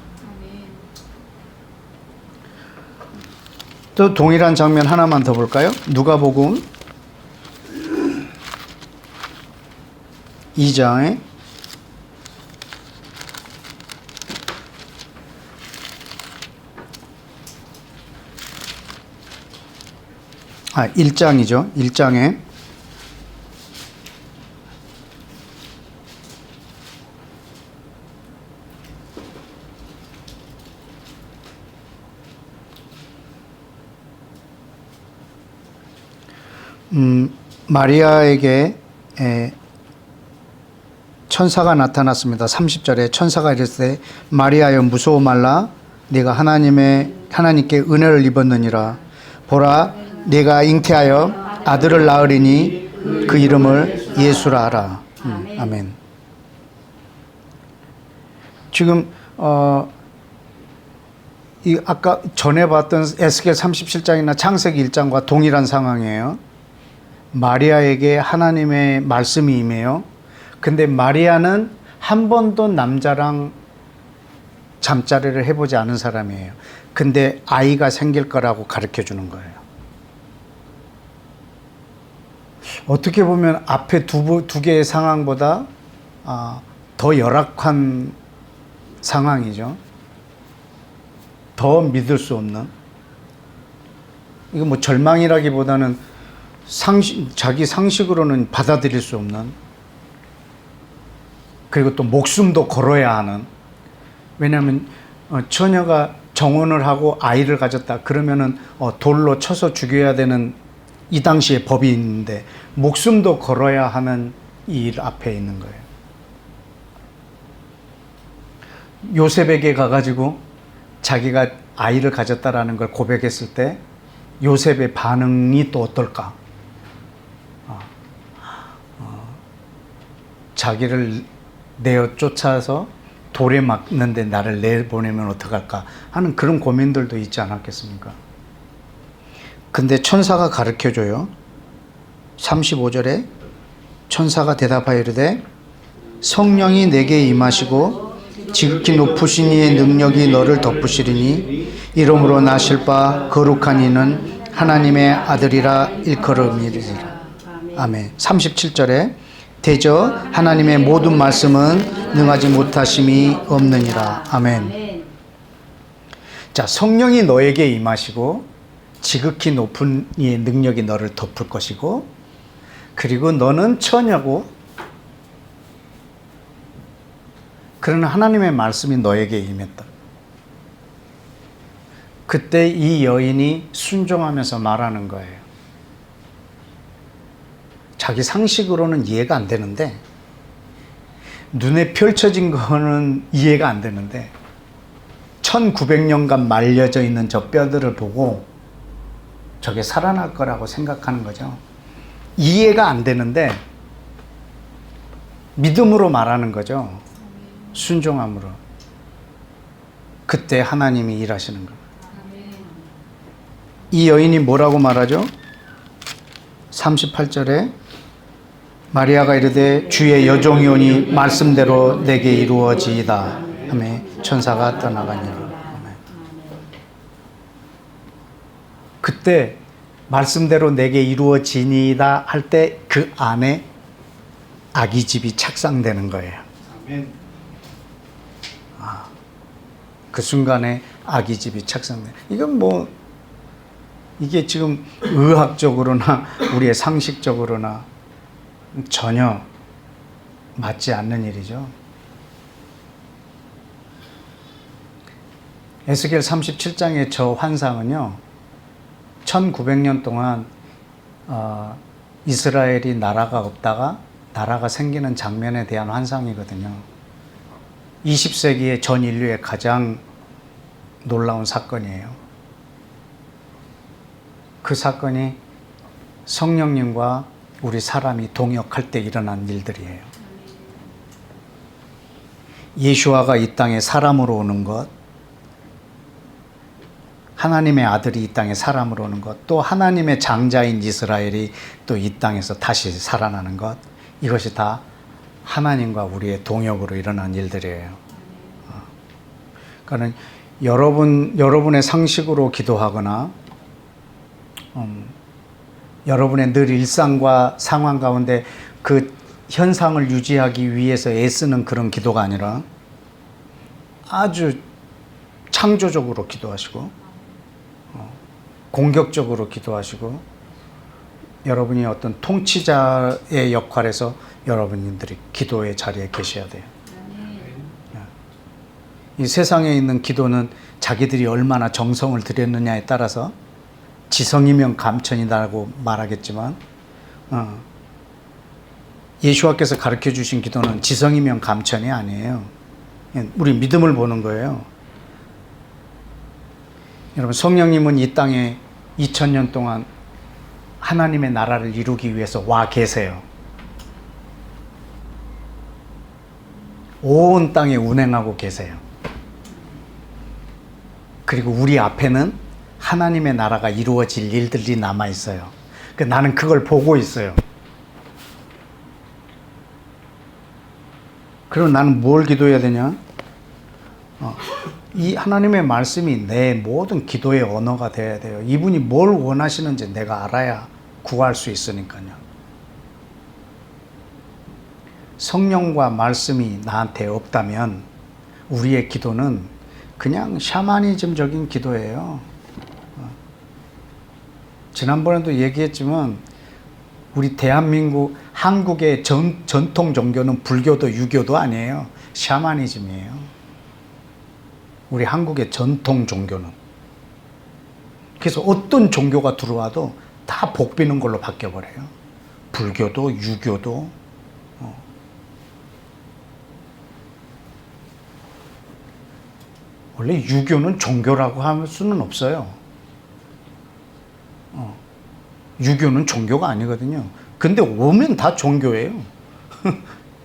또 동일한 장면 하나만 더 볼까요? 누가복음 2장에 1장이죠. 1장에 마리아에게 천사가 나타났습니다. 30절에 천사가 이르되 마리아여 무서워 말라 네가 하나님께 은혜를 입었느니라. 보라 네가 잉태하여 아들을 낳으리니 그 이름을 예수라 하라. 아멘. 지금 이 아까 전에 봤던 에스겔 37장이나 창세기 1장과 동일한 상황이에요. 마리아에게 하나님의 말씀이 임해요. 근데 마리아는 한 번도 남자랑 잠자리를 해보지 않은 사람이에요. 근데 아이가 생길 거라고 가르쳐 주는 거예요. 어떻게 보면 앞에 두 개의 상황보다 더 열악한 상황이죠. 더 믿을 수 없는. 이거 뭐 절망이라기보다는 자기 상식으로는 받아들일 수 없는. 그리고 또 목숨도 걸어야 하는. 왜냐하면 처녀가 정혼을 하고 아이를 가졌다 그러면은 돌로 쳐서 죽여야 되는 이 당시에 법이 있는데 목숨도 걸어야 하는 이 일 앞에 있는 거예요. 요셉에게 가가지고 자기가 아이를 가졌다라는 걸 고백했을 때 요셉의 반응이 또 어떨까? 자기를 내어 쫓아서 돌에 맞는데 나를 내보내면 어떡할까 하는 그런 고민들도 있지 않았겠습니까? 근데 천사가 가르쳐줘요. 35절에 천사가 대답하여 이르되 성령이 내게 임하시고 지극히 높으신 이의 능력이 너를 덮으시리니 이러므로 나실 바 거룩한 이는 하나님의 아들이라 일컬음이리라. 아멘. 37절에 되죠. 하나님의 모든 말씀은 능하지 못하심이 없느니라. 아멘. 아멘. 자, 성령이 너에게 임하시고 지극히 높은 이의 능력이 너를 덮을 것이고, 그리고 너는 처녀고, 그러나 하나님의 말씀이 너에게 임했다. 그때 이 여인이 순종하면서 말하는 거예요. 자기 상식으로는 이해가 안 되는데, 눈에 펼쳐진 거는 이해가 안 되는데, 1900년간 말려져 있는 저 뼈들을 보고 저게 살아날 거라고 생각하는 거죠. 이해가 안 되는데 믿음으로 말하는 거죠. 순종함으로. 그때 하나님이 일하시는 거예요. 이 여인이 뭐라고 말하죠? 38절에 마리아가 이르되 주의 여종이오니 말씀대로 내게 이루어지이다 하며 천사가 떠나가니라. 아멘. 그때 말씀대로 내게 이루어지니이다 할 때 그 안에 아기집이 착상되는 거예요. 아멘. 그 순간에 아기집이 착상돼. 이건 뭐 이게 지금 의학적으로나 우리의 상식적으로나 전혀 맞지 않는 일이죠. 에스겔 37장의 저 환상은요, 1900년 동안 이스라엘이 나라가 없다가 나라가 생기는 장면에 대한 환상이거든요. 20세기의 전 인류의 가장 놀라운 사건이에요. 그 사건이 성령님과 우리 사람이 동역할 때 일어난 일들이에요. 예수아가 이 땅에 사람으로 오는 것, 하나님의 아들이 이 땅에 사람으로 오는 것, 또 하나님의 장자인 이스라엘이 또 이 땅에서 다시 살아나는 것, 이것이 다 하나님과 우리의 동역으로 일어난 일들이에요. 그러니까 여러분의 상식으로 기도하거나 여러분의 늘 일상과 상황 가운데 그 현상을 유지하기 위해서 애쓰는 그런 기도가 아니라 아주 창조적으로 기도하시고 공격적으로 기도하시고, 여러분이 어떤 통치자의 역할에서 여러분들이 기도의 자리에 계셔야 돼요. 이 세상에 있는 기도는 자기들이 얼마나 정성을 들였느냐에 따라서 지성이면 감천이다라고 말하겠지만, 예수와께서 가르쳐 주신 기도는 지성이면 감천이 아니에요. 우리 믿음을 보는 거예요. 여러분, 성령님은 이 땅에 2000년 동안 하나님의 나라를 이루기 위해서 와 계세요. 온 땅에 운행하고 계세요. 그리고 우리 앞에는 하나님의 나라가 이루어질 일들이 남아 있어요. 나는 그걸 보고 있어요. 그럼 나는 뭘 기도해야 되냐? 이 하나님의 말씀이 내 모든 기도의 언어가 되어야 돼요. 이분이 뭘 원하시는지 내가 알아야 구할 수 있으니까요. 성령과 말씀이 나한테 없다면 우리의 기도는 그냥 샤머니즘적인 기도예요. 지난번에도 얘기했지만 우리 대한민국, 한국의 전통 종교는 불교도 유교도 아니에요. 샤머니즘이에요. 우리 한국의 전통 종교는. 그래서 어떤 종교가 들어와도 다 복비는 걸로 바뀌어버려요. 불교도 유교도. 원래 유교는 종교라고 할 수는 없어요. 유교는 종교가 아니거든요. 근데 오면 다 종교예요.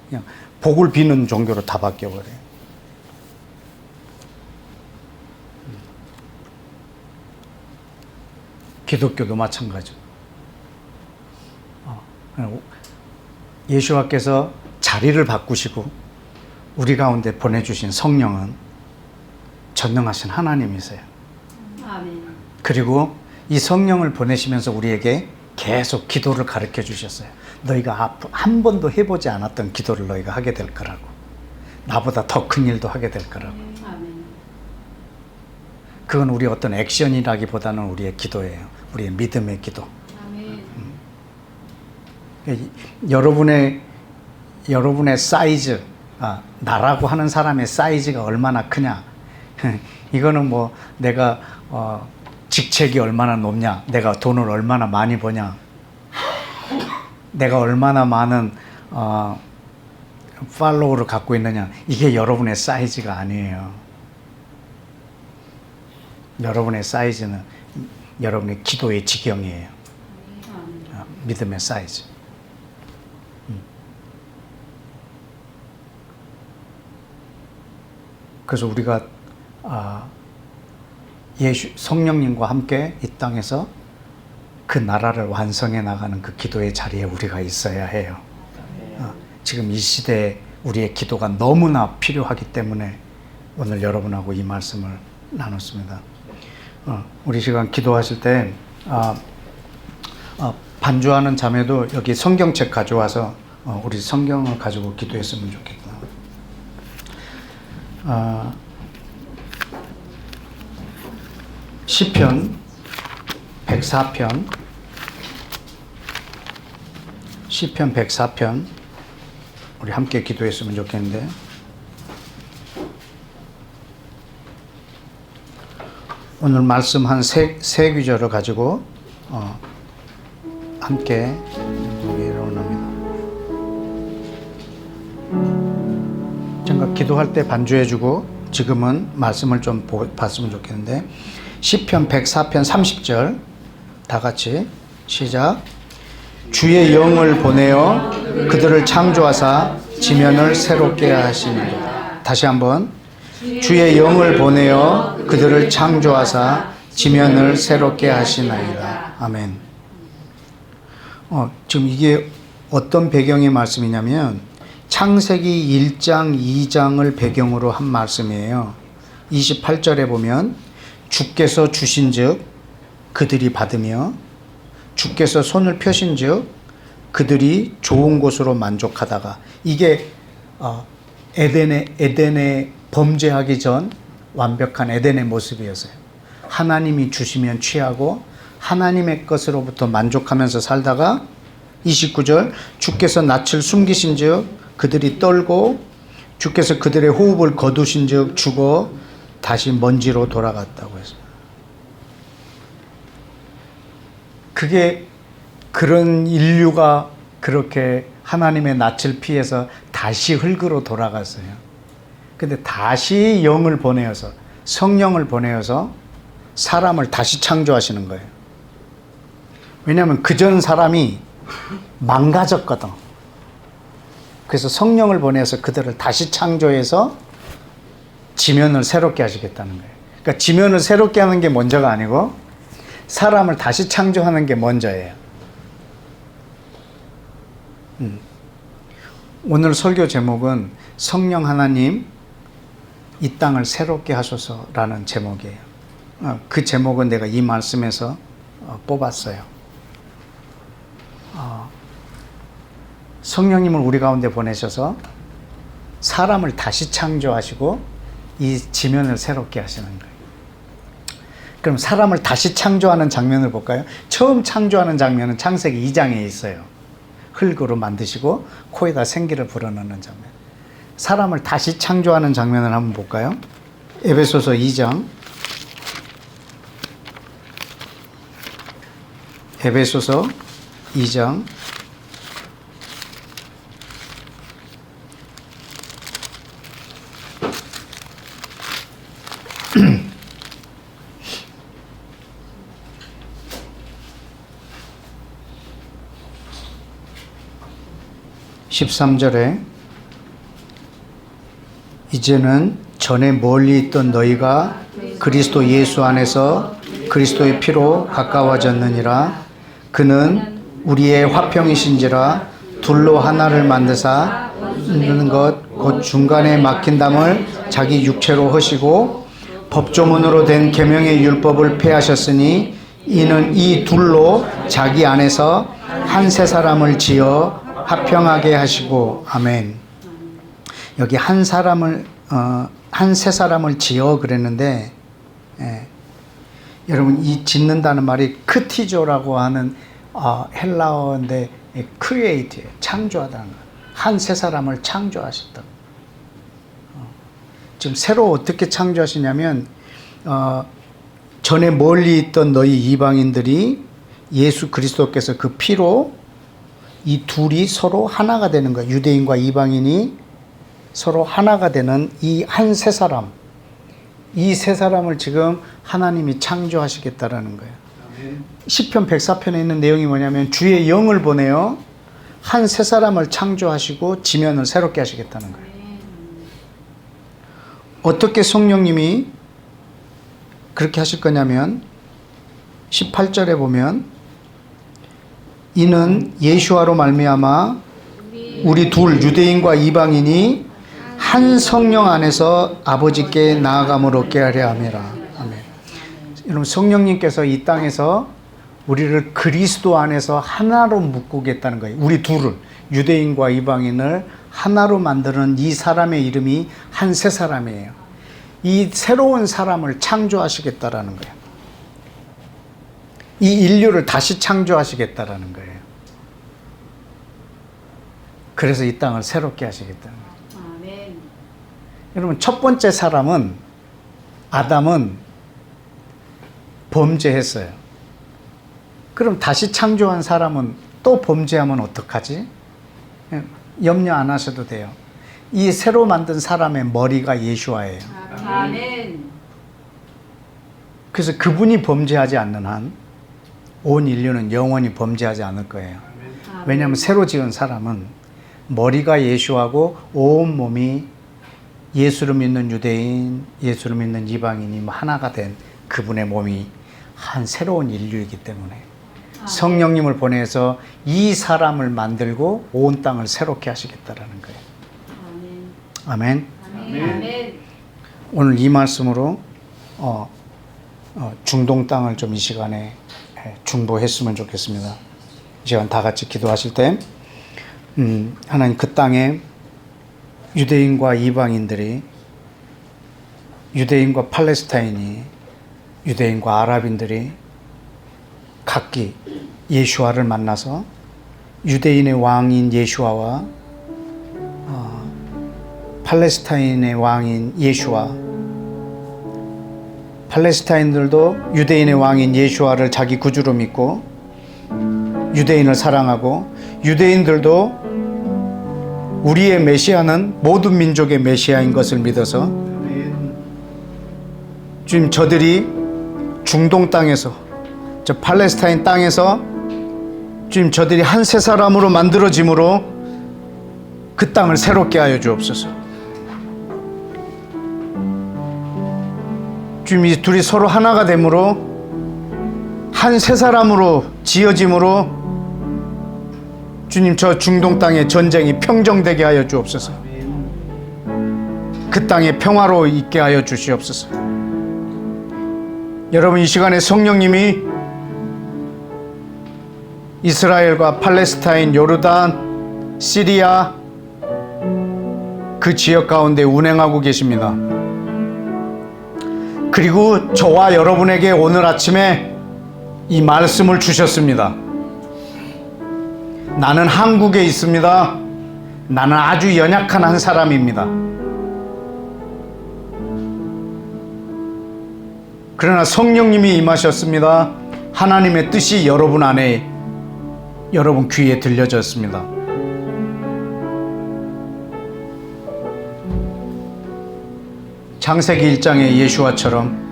그냥 복을 비는 종교로 다 바뀌어버려요. 기독교도 마찬가지죠. 예수와께서 자리를 바꾸시고 우리 가운데 보내주신 성령은 전능하신 하나님이세요. 아멘. 그리고 이 성령을 보내시면서 우리에게 계속 기도를 가르쳐 주셨어요. 너희가 한 번도 해보지 않았던 기도를 너희가 하게 될 거라고. 나보다 더 큰 일도 하게 될 거라고. 아멘. 그건 우리 어떤 액션이라기보다는 우리의 기도예요. 우리의 믿음의 기도. 아멘. 여러분의 사이즈, 나라고 하는 사람의 사이즈가 얼마나 크냐. 이거는 뭐 내가 직책이 얼마나 높냐, 내가 돈을 얼마나 많이 버냐, 내가 얼마나 많은 팔로워를 갖고 있느냐, 이게 여러분의 사이즈가 아니에요. 여러분의 사이즈는 여러분의 기도의 지경이에요. 믿음의 사이즈. 그래서 우리가 성령님과 함께 이 땅에서 그 나라를 완성해 나가는 그 기도의 자리에 우리가 있어야 해요. 지금 이 시대에 우리의 기도가 너무나 필요하기 때문에 오늘 여러분하고 이 말씀을 나눴습니다. 우리 시간 기도하실 때 반주하는 자매도 여기 성경책 가져와서 우리 성경을 가지고 기도했으면 좋겠다. 시편 104편 시편 104편 우리 함께 기도했으면 좋겠는데, 오늘 말씀 한 세 구절을 가지고 함께 일어납니다. 제가 기도할 때 반주해주고 지금은 말씀을 좀 봤으면 좋겠는데, 시편 104편 30절 다 같이 시작. 주의 영을 보내어 그들을 창조하사 지면을 새롭게 하시니라. 다시 한번. 주의 영을 보내어 그들을 창조하사 지면을 새롭게 하시나이다. 아멘. 지금 이게 어떤 배경의 말씀이냐면 창세기 1장, 2장을 배경으로 한 말씀이에요. 28절에 보면 주께서 주신즉 그들이 받으며 주께서 손을 펴신즉 그들이 좋은 곳으로 만족하다가, 이게 에덴에 범죄하기 전 완벽한 에덴의 모습이었어요. 하나님이 주시면 취하고 하나님의 것으로부터 만족하면서 살다가 29절 주께서 낯을 숨기신즉 그들이 떨고 주께서 그들의 호흡을 거두신즉 죽어 다시 먼지로 돌아갔다고 했습니다. 그게 그런 인류가 그렇게 하나님의 낯을 피해서 다시 흙으로 돌아갔어요. 근데 다시 영을 보내어서, 성령을 보내어서 사람을 다시 창조하시는 거예요. 왜냐하면 그전 사람이 망가졌거든. 그래서 성령을 보내서 그들을 다시 창조해서 지면을 새롭게 하시겠다는 거예요. 그러니까 지면을 새롭게 하는 게 먼저가 아니고 사람을 다시 창조하는 게 먼저예요. 오늘 설교 제목은 성령 하나님 이 땅을 새롭게 하소서라는 제목이에요. 그 제목은 내가 이 말씀에서 뽑았어요. 성령님을 우리 가운데 보내셔서 사람을 다시 창조하시고 이 지면을 새롭게 하시는 거예요. 그럼 사람을 다시 창조하는 장면을 볼까요? 처음 창조하는 장면은 창세기 2장에 있어요. 흙으로 만드시고 코에다 생기를 불어넣는 장면. 사람을 다시 창조하는 장면을 한번 볼까요? 에베소서 2장. 에베소서 2장 13절에 이제는 전에 멀리 있던 너희가 그리스도 예수 안에서 그리스도의 피로 가까워졌느니라. 그는 우리의 화평이신지라 둘로 하나를 만드사 있는 것 곧 중간에 막힌 담을 자기 육체로 허시고 법조문으로 된 계명의 율법을 폐하셨으니 이는 이 둘로 자기 안에서 한 세 사람을 지어 화평하게 하시고. 아멘. 여기 한 세 사람을 지어 그랬는데, 여러분 이 짓는다는 말이 크티조라고 하는 헬라어인데 크리에이트예요. 창조하다는 거. 한 세 사람을 창조하셨다. 지금 새로 어떻게 창조하시냐면 전에 멀리 있던 너희 이방인들이 예수 그리스도께서 그 피로 이 둘이 서로 하나가 되는 거예요. 유대인과 이방인이 서로 하나가 되는 이 한 세 사람, 이 세 사람을 지금 하나님이 창조하시겠다라는 거예요. 시편 104편에 있는 내용이 뭐냐면 주의 영을 보내어 한 세 사람을 창조하시고 지면을 새롭게 하시겠다는 거예요. 어떻게 성령님이 그렇게 하실 거냐면 18절에 보면 이는 예수와로 말미암아 우리 둘 유대인과 이방인이 한 성령 안에서 아버지께 나아감을 얻게 하려 함이라. 아멘. 여러분 성령님께서 이 땅에서 우리를 그리스도 안에서 하나로 묶겠다는 거예요. 우리 둘을 유대인과 이방인을 하나로 만드는 이 사람의 이름이 한 세 사람이에요. 이 새로운 사람을 창조하시겠다라는 거예요. 이 인류를 다시 창조하시겠다라는 거예요. 그래서 이 땅을 새롭게 하시겠다는 거예요. 아멘. 여러분 첫 번째 사람은 아담은 범죄했어요. 그럼 다시 창조한 사람은 또 범죄하면 어떡하지? 염려 안 하셔도 돼요. 이 새로 만든 사람의 머리가 예수와예요. 아멘. 그래서 그분이 범죄하지 않는 한 온 인류는 영원히 범죄하지 않을 거예요. 왜냐하면 새로 지은 사람은 머리가 예수하고 온 몸이 예수를 믿는 유대인, 예수를 믿는 이방인이 하나가 된 그분의 몸이 한 새로운 인류이기 때문에 성령님을 보내서 이 사람을 만들고 온 땅을 새롭게 하시겠다라는 거예요. 아멘. 아멘. 오늘 이 말씀으로 중동 땅을 좀 이 시간에 중보했으면 좋겠습니다. 이 시간 다 같이 기도하실 때 하나님 그 땅에 유대인과 이방인들이, 유대인과 팔레스타인이, 유대인과 아랍인들이 각기 예수와를 만나서 유대인의 왕인 예수와와 팔레스타인의 왕인 예수와, 팔레스타인들도 유대인의 왕인 예수와를 자기 구주로 믿고 유대인을 사랑하고, 유대인들도 우리의 메시아는 모든 민족의 메시아인 것을 믿어서 지금 저들이 중동 땅에서, 저 팔레스타인 땅에서 지금 저들이 한 세 사람으로 만들어짐으로 그 땅을 새롭게 하여 주옵소서. 지금 이 둘이 서로 하나가 되므로 한 세 사람으로 지어짐으로 주님 저 중동 땅의 전쟁이 평정되게 하여 주옵소서. 그 땅에 평화로 있게 하여 주시옵소서. 여러분 이 시간에 성령님이 이스라엘과 팔레스타인, 요르단, 시리아 그 지역 가운데 운행하고 계십니다. 그리고 저와 여러분에게 오늘 아침에 이 말씀을 주셨습니다. 나는 한국에 있습니다. 나는 아주 연약한 한 사람입니다. 그러나 성령님이 임하셨습니다. 하나님의 뜻이 여러분 안에, 여러분 귀에 들려졌습니다. 창세기 1장의 예수와처럼,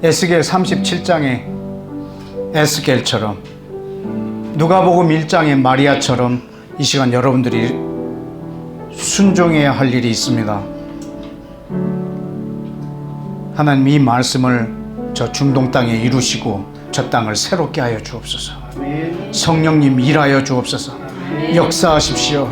에스겔 37장의 에스겔처럼, 누가복음 1장의 마리아처럼 이 시간 여러분들이 순종해야 할 일이 있습니다. 하나님 이 말씀을 저 중동 땅에 이루시고 저 땅을 새롭게 하여 주옵소서. 성령님 일하여 주옵소서. 역사하십시오.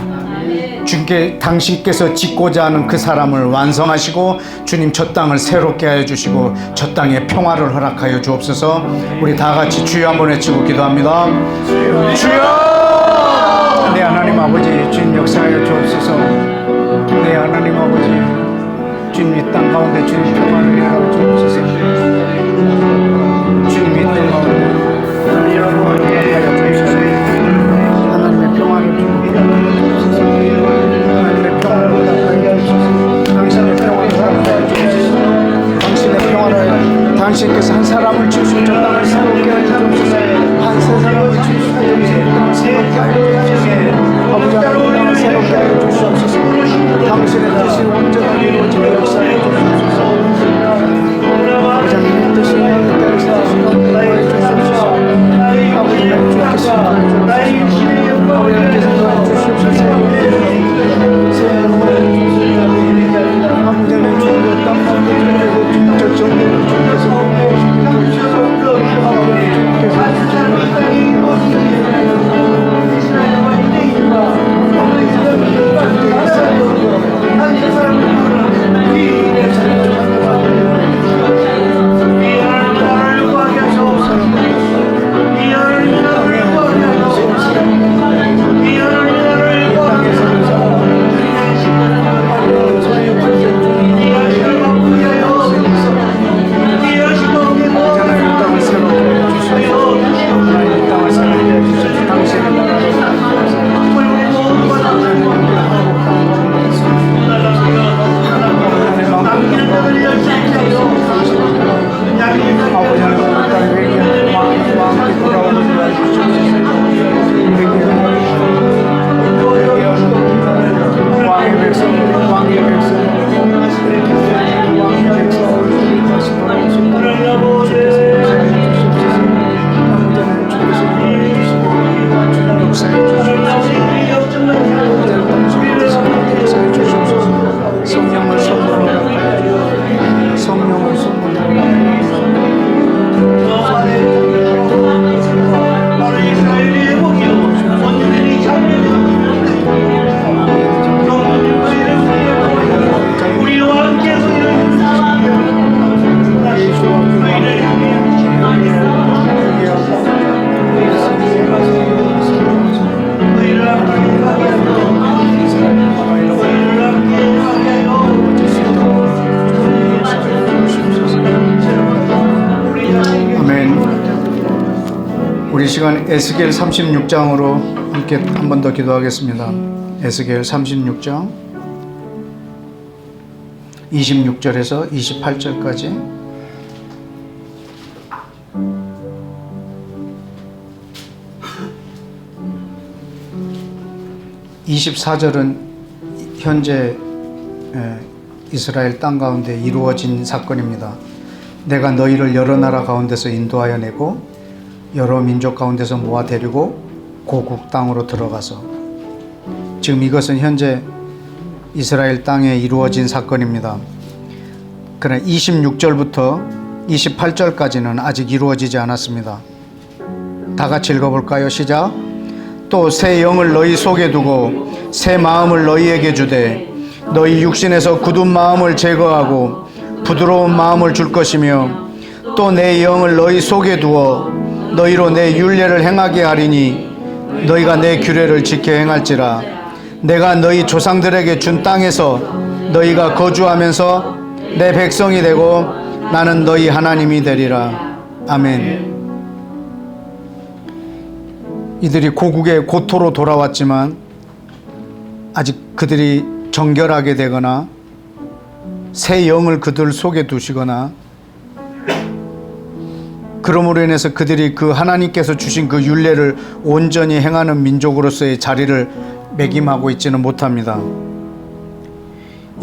주님께 당신께서 짓고자 하는 그 사람을 완성하시고 주님 저 땅을 새롭게 하여 주시고 저 땅에 평화를 허락하여 주옵소서. 우리 다 같이 주여 한번 외치고 기도합니다. 주여! 내 하나님 아버지 주님 역사하여 주옵소서. 내 하나님 아버지 주님 이 땅 가운데 주님 평화를 일하여 주옵소서. 주님 이 땅 가운데 허락하여 주옵소서. 하나님의 평화를 주옵소서. 하나님의 평화를 허락하여 주옵소서. 당신의 평화를 허락하여 주옵소서. 당신의 평화를 당신께서 한 사람을 주시고 저 땅을 새롭게 하여 주옵소서. 한 세 사람을 주시고 저 땅을 새롭게 하여 주옵소서. 아버지 하나님 땅을 새롭게 하여 주옵소서. 당신의 뜻이 온전하게 이루어지는 역사에 주옵소서. 아버지 하나님의 뜻이 이 땅에서 하여 주옵소서. 아버지 하나님 주께서 아버지 하나님께서 도와주옵소서. 아버지 하나님 주께서 땅 가운데 저 정리를 주께서 우리 시간 에스겔 36장으로 함께 한 번 더 기도하겠습니다. 에스겔 36장 26절에서 28절까지. (24절은) 현재 이스라엘 땅 가운데 이루어진 사건입니다. 내가 너희를 여러 나라 가운데서 인도하여 내고 여러 민족 가운데서 모아 데리고 고국 땅으로 들어가서, 지금 이것은 현재 이스라엘 땅에 이루어진 사건입니다. 그러나 26절부터 28절까지는 아직 이루어지지 않았습니다. 다 같이 읽어볼까요? 시작. 또 새 영을 너희 속에 두고 새 마음을 너희에게 주되 너희 육신에서 굳은 마음을 제거하고 부드러운 마음을 줄 것이며, 또 내 영을 너희 속에 두어 너희로 내 율례를 행하게 하리니 너희가 내 규례를 지켜 행할지라. 내가 너희 조상들에게 준 땅에서 너희가 거주하면서 내 백성이 되고 나는 너희 하나님이 되리라. 아멘. 이들이 고국의 고토로 돌아왔지만 아직 그들이 정결하게 되거나 새 영을 그들 속에 두시거나, 그러므로 인해서 그들이 그 하나님께서 주신 그 율례를 온전히 행하는 민족으로서의 자리를 매김하고 있지는 못합니다.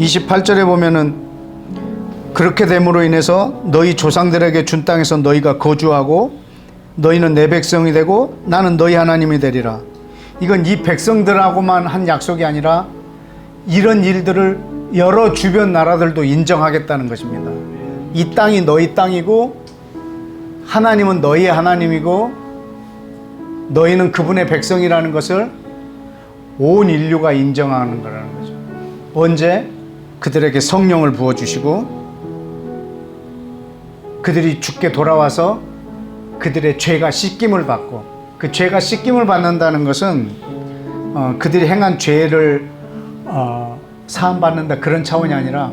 28절에 보면은 그렇게 됨으로 인해서 너희 조상들에게 준 땅에서 너희가 거주하고 너희는 내 백성이 되고 나는 너희 하나님이 되리라. 이건 이 백성들하고만 한 약속이 아니라 이런 일들을 여러 주변 나라들도 인정하겠다는 것입니다. 이 땅이 너희 땅이고 하나님은 너희의 하나님이고 너희는 그분의 백성이라는 것을 온 인류가 인정하는 거라는 거죠. 언제? 그들에게 성령을 부어주시고 그들이 죽게 돌아와서 그들의 죄가 씻김을 받고, 그 죄가 씻김을 받는다는 것은 그들이 행한 죄를 사함받는다 그런 차원이 아니라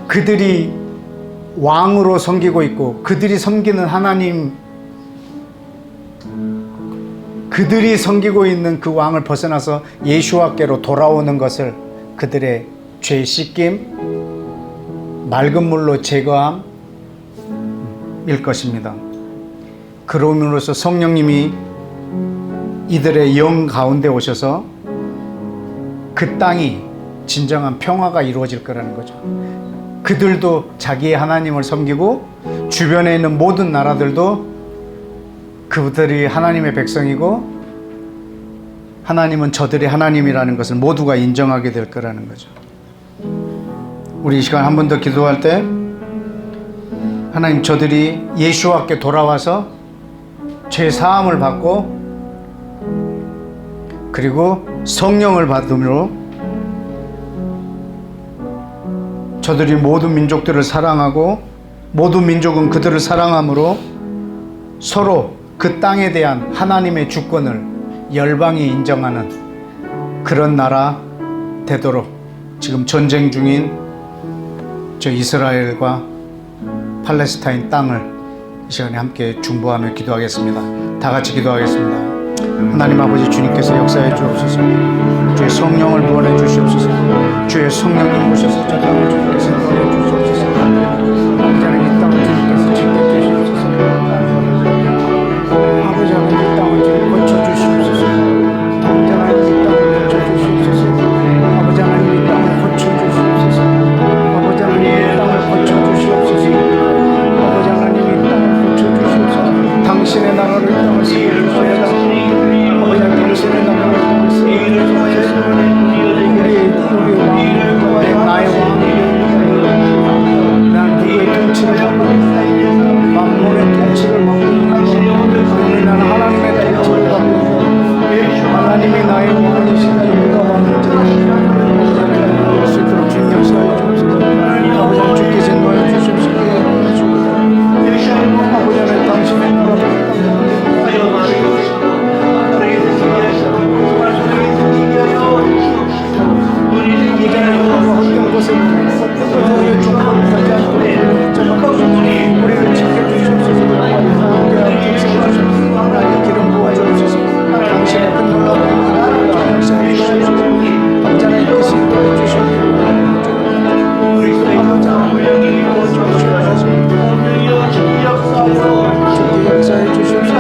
그들이 왕으로 섬기고 있고 그들이 섬기는 하나님, 그들이 섬기고 있는 그 왕을 벗어나서 예수와께로 돌아오는 것을 그들의 죄 씻김, 맑은 물로 제거함일 것입니다. 그러므로서 성령님이 이들의 영 가운데 오셔서 그 땅이 진정한 평화가 이루어질 거라는 거죠. 그들도 자기의 하나님을 섬기고 주변에 있는 모든 나라들도 그들이 하나님의 백성이고 하나님은 저들의 하나님이라는 것을 모두가 인정하게 될 거라는 거죠. 우리 이 시간 한 번 더 기도할 때 하나님, 저들이 예수와께 돌아와서 죄 사함을 받고 그리고 성령을 받음으로 저들이 모든 민족들을 사랑하고 모든 민족은 그들을 사랑함으로 서로 그 땅에 대한 하나님의 주권을 열방이 인정하는 그런 나라 되도록 지금 전쟁 중인 저 이스라엘과 팔레스타인 땅을 이 시간에 함께 중보하며 기도하겠습니다. 다 같이 기도하겠습니다. 하나님 아버지, 주님께서 역사해 주옵소서. 주의 성령을 부어내 주시옵소서. 주의 성령님 오셔서 저 땅을 주님께서 부어내 주시옵소서. 아버지 하나님, 이 땅을 주님께서 지켜 주시옵소서. 아버지 하나님, 이 땅을 주님 고쳐 주시옵소서. 아버지 하나님, 이 땅을 고쳐 주시옵소서. 아버지 하나님, 이 땅을 고쳐 주시옵소서. 아버지 하나님, 이 땅을 고쳐 주시옵소서. 아버지 하나님, 이 땅을 고쳐 주시옵소서. 당신의 나라를 이 땅을 세워주시옵소서. 아버지 하나님, 당신의 나라를 이 땅을 세워주시옵소서. 우리 왕, 나의 왕, 난 누구의 통치를 받고 만물의 통치를 받고 나는 하나님의 통치를 받고 하나님이 나의 왕이시다. 누가 왕인지 알 수 있도록 주님 역사해 주옵소서. 아버지 하나님, 주께서 인도하여 주십시오. 아버지 하나님, 당신의 나라를 어떤 곳에 우리의 중간을 가지 않도록 우리를 지켜주시옵소서. 함께하고 지켜주시옵소서. 나의 길을 모아주옵소서. 당신의 큰 놀라운 역사해 주시옵소서. 아버지 하나님, 뜻이 인도해 주시옵소서. 아버지 하나님, 도와주옵소서. 주께 역사해 주시옵소서.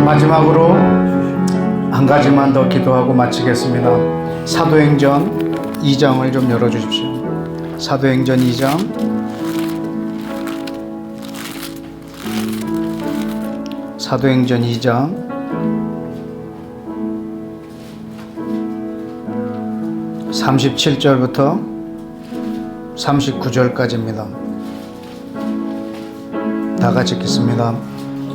마지막으로 한 가지만 더 기도하고 마치겠습니다. 사도행전 2장을 좀 열어주십시오. 사도행전 2장 사도행전 2장 37절부터 39절까지입니다. 다 같이 읽겠습니다.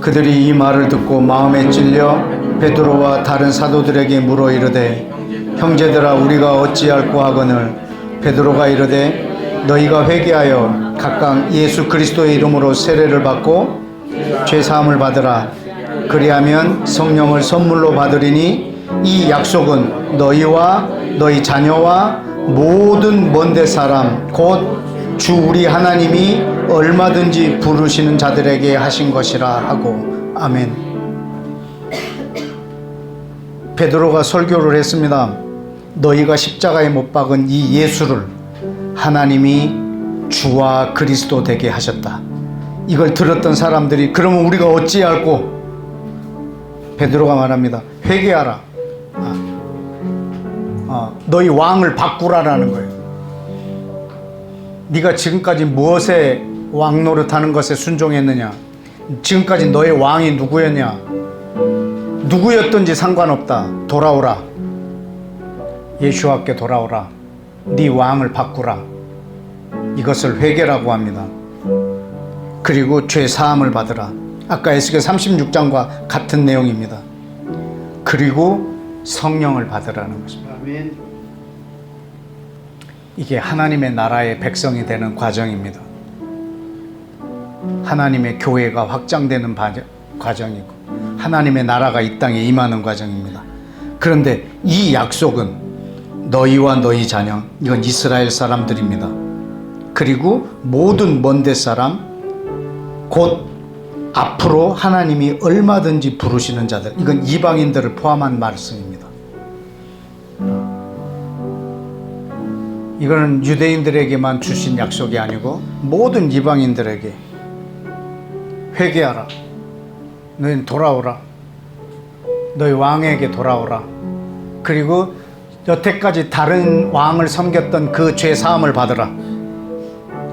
그들이 이 말을 듣고 마음에 찔려 베드로와 다른 사도들에게 물어 이르되, 형제들아, 우리가 어찌할꼬 하거늘. 베드로가 이르되, 너희가 회개하여 각각 예수 그리스도의 이름으로 세례를 받고 죄 사함을 받으라. 그리하면 성령을 선물로 받으리니 이 약속은 너희와 너희 자녀와 모든 먼데 사람 곧 주 우리 하나님이 얼마든지 부르시는 자들에게 하신 것이라 하고. 아멘. 베드로가 설교를 했습니다. 너희가 십자가에 못 박은 이 예수를 하나님이 주와 그리스도 되게 하셨다. 이걸 들었던 사람들이 그러면 우리가 어찌할꼬? 베드로가 말합니다. 회개하라. 너희 왕을 바꾸라라는 거예요. 네가 지금까지 무엇에 왕 노릇하는 것에 순종했느냐? 지금까지 너의 왕이 누구였냐? 누구였든지 상관없다. 돌아오라. 예수와께 돌아오라. 네 왕을 바꾸라. 이것을 회개라고 합니다. 그리고 죄 사함을 받으라. 아까 에스겔 36장과 같은 내용입니다. 그리고 성령을 받으라는 것입니다. 아멘. 이게 하나님의 나라의 백성이 되는 과정입니다. 하나님의 교회가 확장되는 과정이고 하나님의 나라가 이 땅에 임하는 과정입니다. 그런데 이 약속은 너희와 너희 자녀, 이건 이스라엘 사람들입니다. 그리고 모든 먼데 사람, 곧 앞으로 하나님이 얼마든지 부르시는 자들, 이건 이방인들을 포함한 말씀입니다. 이거는 유대인들에게만 주신 약속이 아니고 모든 이방인들에게 회개하라. 너희는 돌아오라. 너희 왕에게 돌아오라. 그리고 여태까지 다른 왕을 섬겼던 그 죄 사함을 받으라.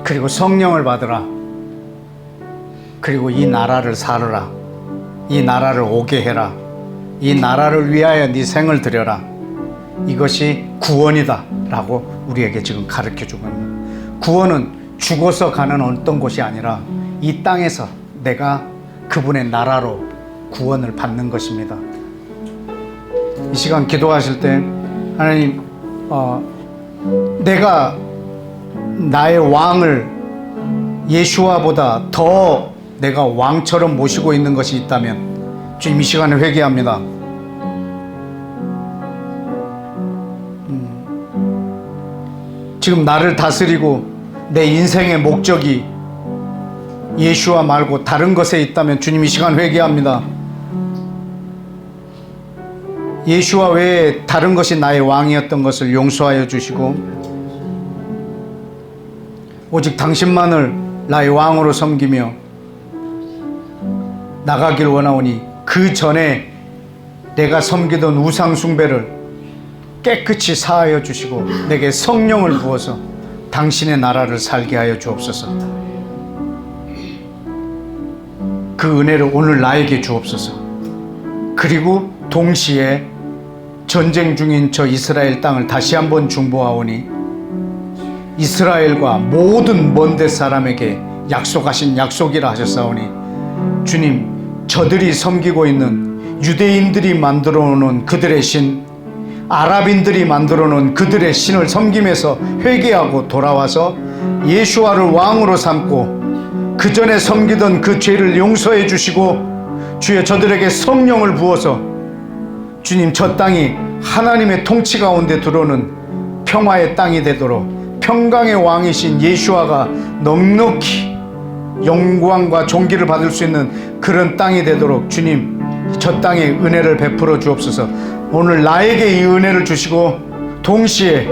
그리고 성령을 받으라. 그리고 이 나라를 살으라. 이 나라를 오게 해라. 이 나라를 위하여 네 생을 드려라. 이것이 구원이다 라고 우리에게 지금 가르쳐 주고 있는, 구원은 죽어서 가는 어떤 곳이 아니라 이 땅에서 내가 그분의 나라로 구원을 받는 것입니다. 이 시간 기도하실 때 하나님, 내가 나의 왕을 예수와보다 더 내가 왕처럼 모시고 있는 것이 있다면 주님 이 시간에 회개합니다. 지금 나를 다스리고 내 인생의 목적이 예수와 말고 다른 것에 있다면 주님 이 시간 회개합니다. 예수와 외에 다른 것이 나의 왕이었던 것을 용서하여 주시고 오직 당신만을 나의 왕으로 섬기며 나가길 원하오니 그 전에 내가 섬기던 우상 숭배를 깨끗이 사하여 주시고 내게 성령을 부어서 당신의 나라를 살게 하여 주옵소서. 그 은혜를 오늘 나에게 주옵소서. 그리고 동시에 전쟁 중인 저 이스라엘 땅을 다시 한번 중보하오니 이스라엘과 모든 먼데 사람에게 약속하신 약속이라 하셨사오니 주님, 저들이 섬기고 있는 유대인들이 만들어 놓은 그들의 신, 아랍인들이 만들어 놓은 그들의 신을 섬김에서 회개하고 돌아와서 예수와를 왕으로 삼고 그 전에 섬기던 그 죄를 용서해 주시고 주여 저들에게 성령을 부어서 주님 저 땅이 하나님의 통치 가운데 들어오는 평화의 땅이 되도록 평강의 왕이신 예수와가 넉넉히 영광과 존귀를 받을 수 있는 그런 땅이 되도록 주님 저 땅에 은혜를 베풀어 주옵소서. 오늘 나에게 이 은혜를 주시고 동시에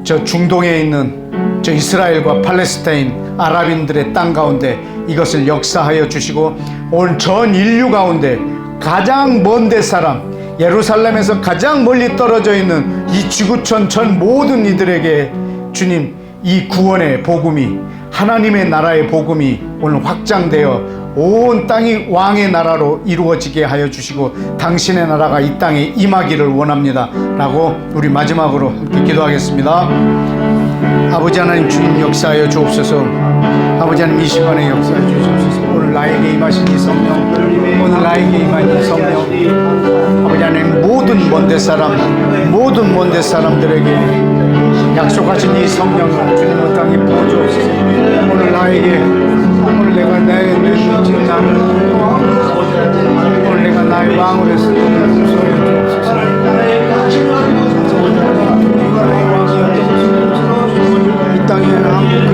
저 중동에 있는 저 이스라엘과 팔레스타인 아랍인들의 땅 가운데 이것을 역사하여 주시고 오늘 전 인류 가운데 가장 먼데 사람 예루살렘에서 가장 멀리 떨어져 있는 이 지구촌 전 모든 이들에게 주님 이 구원의 복음이 하나님의 나라의 복음이 오늘 확장되어 온 땅이 왕의 나라로 이루어지게 하여 주시고 당신의 나라가 이 땅에 임하기를 원합니다 라고 우리 마지막으로 함께 기도하겠습니다. 아버지 하나님 주님 역사하여 주옵소서. 아버지 하나님 이 시간에 역사하여 주옵소서. 오늘 나에게 임하신 이 성령, 오늘 나에게 임한 이 성령, 아버지 하나님 모든 먼데 사람들에게 약속하신 이 성령을 주님의 땅에 부어주옵소서. 오늘 나에게, 오늘 내가 지금 나를 오늘 내가 나의 왕으로 해서 용서해 주옵소서.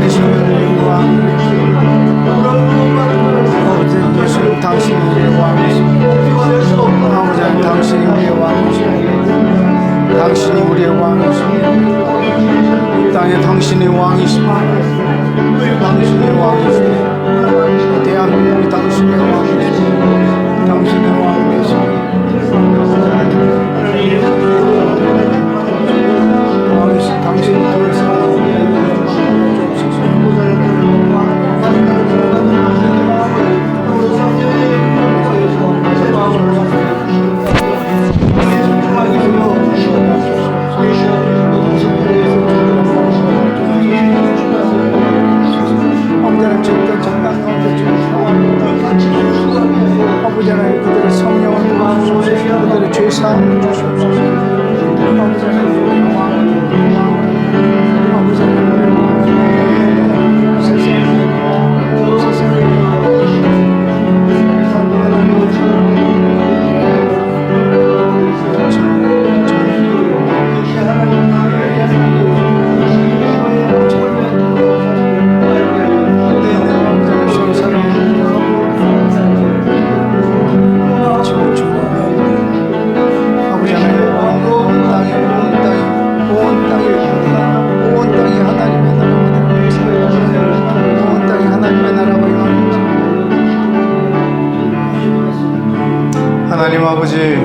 되시고 우리의 왕이시고 아버지 예수님 당신이 우리의 왕이시고 아버지 하나님 당신이 우리의 왕이시고 당신이 우리의 왕이시고 이 땅에 당신이 왕이시고 당신이 왕이시고 대한민국이 당신의 왕이시고 당신의 왕이시고 왕이신 당신이 통해서 아버지 하나님 그들의 성령을 주옵소서 그들의 죄사함을 주시옵소서 아버지 하나님 아버지 하나님 세상에 하나님 아버지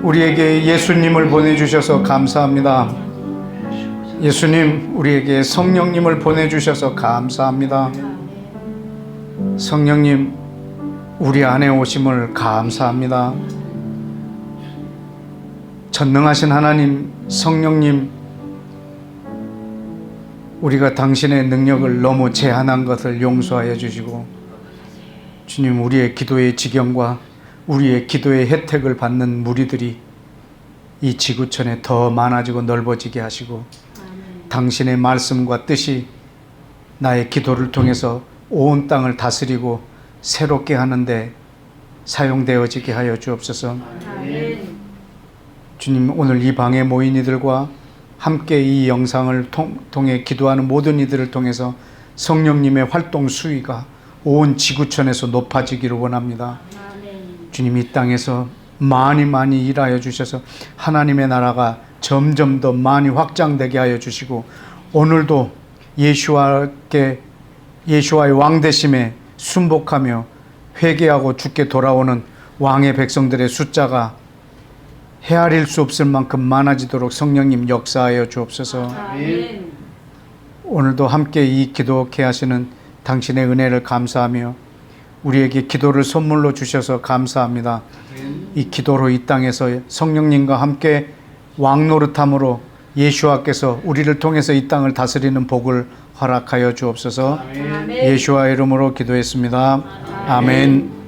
우리에게 예수님을 보내주셔서 감사합니다. 예수님 우리에게 성령님을 보내주셔서 감사합니다. 성령님 우리 안에 오심을 감사합니다. 전능하신 하나님 성령님 우리가 당신의 능력을 너무 제한한 것을 용서하여 주시고 주님 우리의 기도의 지경과 우리의 기도의 혜택을 받는 무리들이 이 지구촌에 더 많아지고 넓어지게 하시고 당신의 말씀과 뜻이 나의 기도를 통해서 온 땅을 다스리고 새롭게 하는데 사용되어지게 하여 주옵소서. 주님 오늘 이 방에 모인 이들과 함께 이 영상을 통해 기도하는 모든 이들을 통해서 성령님의 활동 수위가 온 지구촌에서 높아지기를 원합니다. 주님 이 땅에서 많이 일하여 주셔서 하나님의 나라가 점점 더 많이 확장되게 하여 주시고 오늘도 예수와의 왕되심에 순복하며 회개하고 주께 돌아오는 왕의 백성들의 숫자가 헤아릴 수 없을 만큼 많아지도록 성령님 역사하여 주옵소서. 아멘. 오늘도 함께 이 기도케 하시는 당신의 은혜를 감사하며 우리에게 기도를 선물로 주셔서 감사합니다. 이 기도로 이 땅에서 성령님과 함께 왕 노릇함으로 예수와께서 우리를 통해서 이 땅을 다스리는 복을 허락하여 주옵소서. 예수와 이름으로 기도했습니다. 아멘.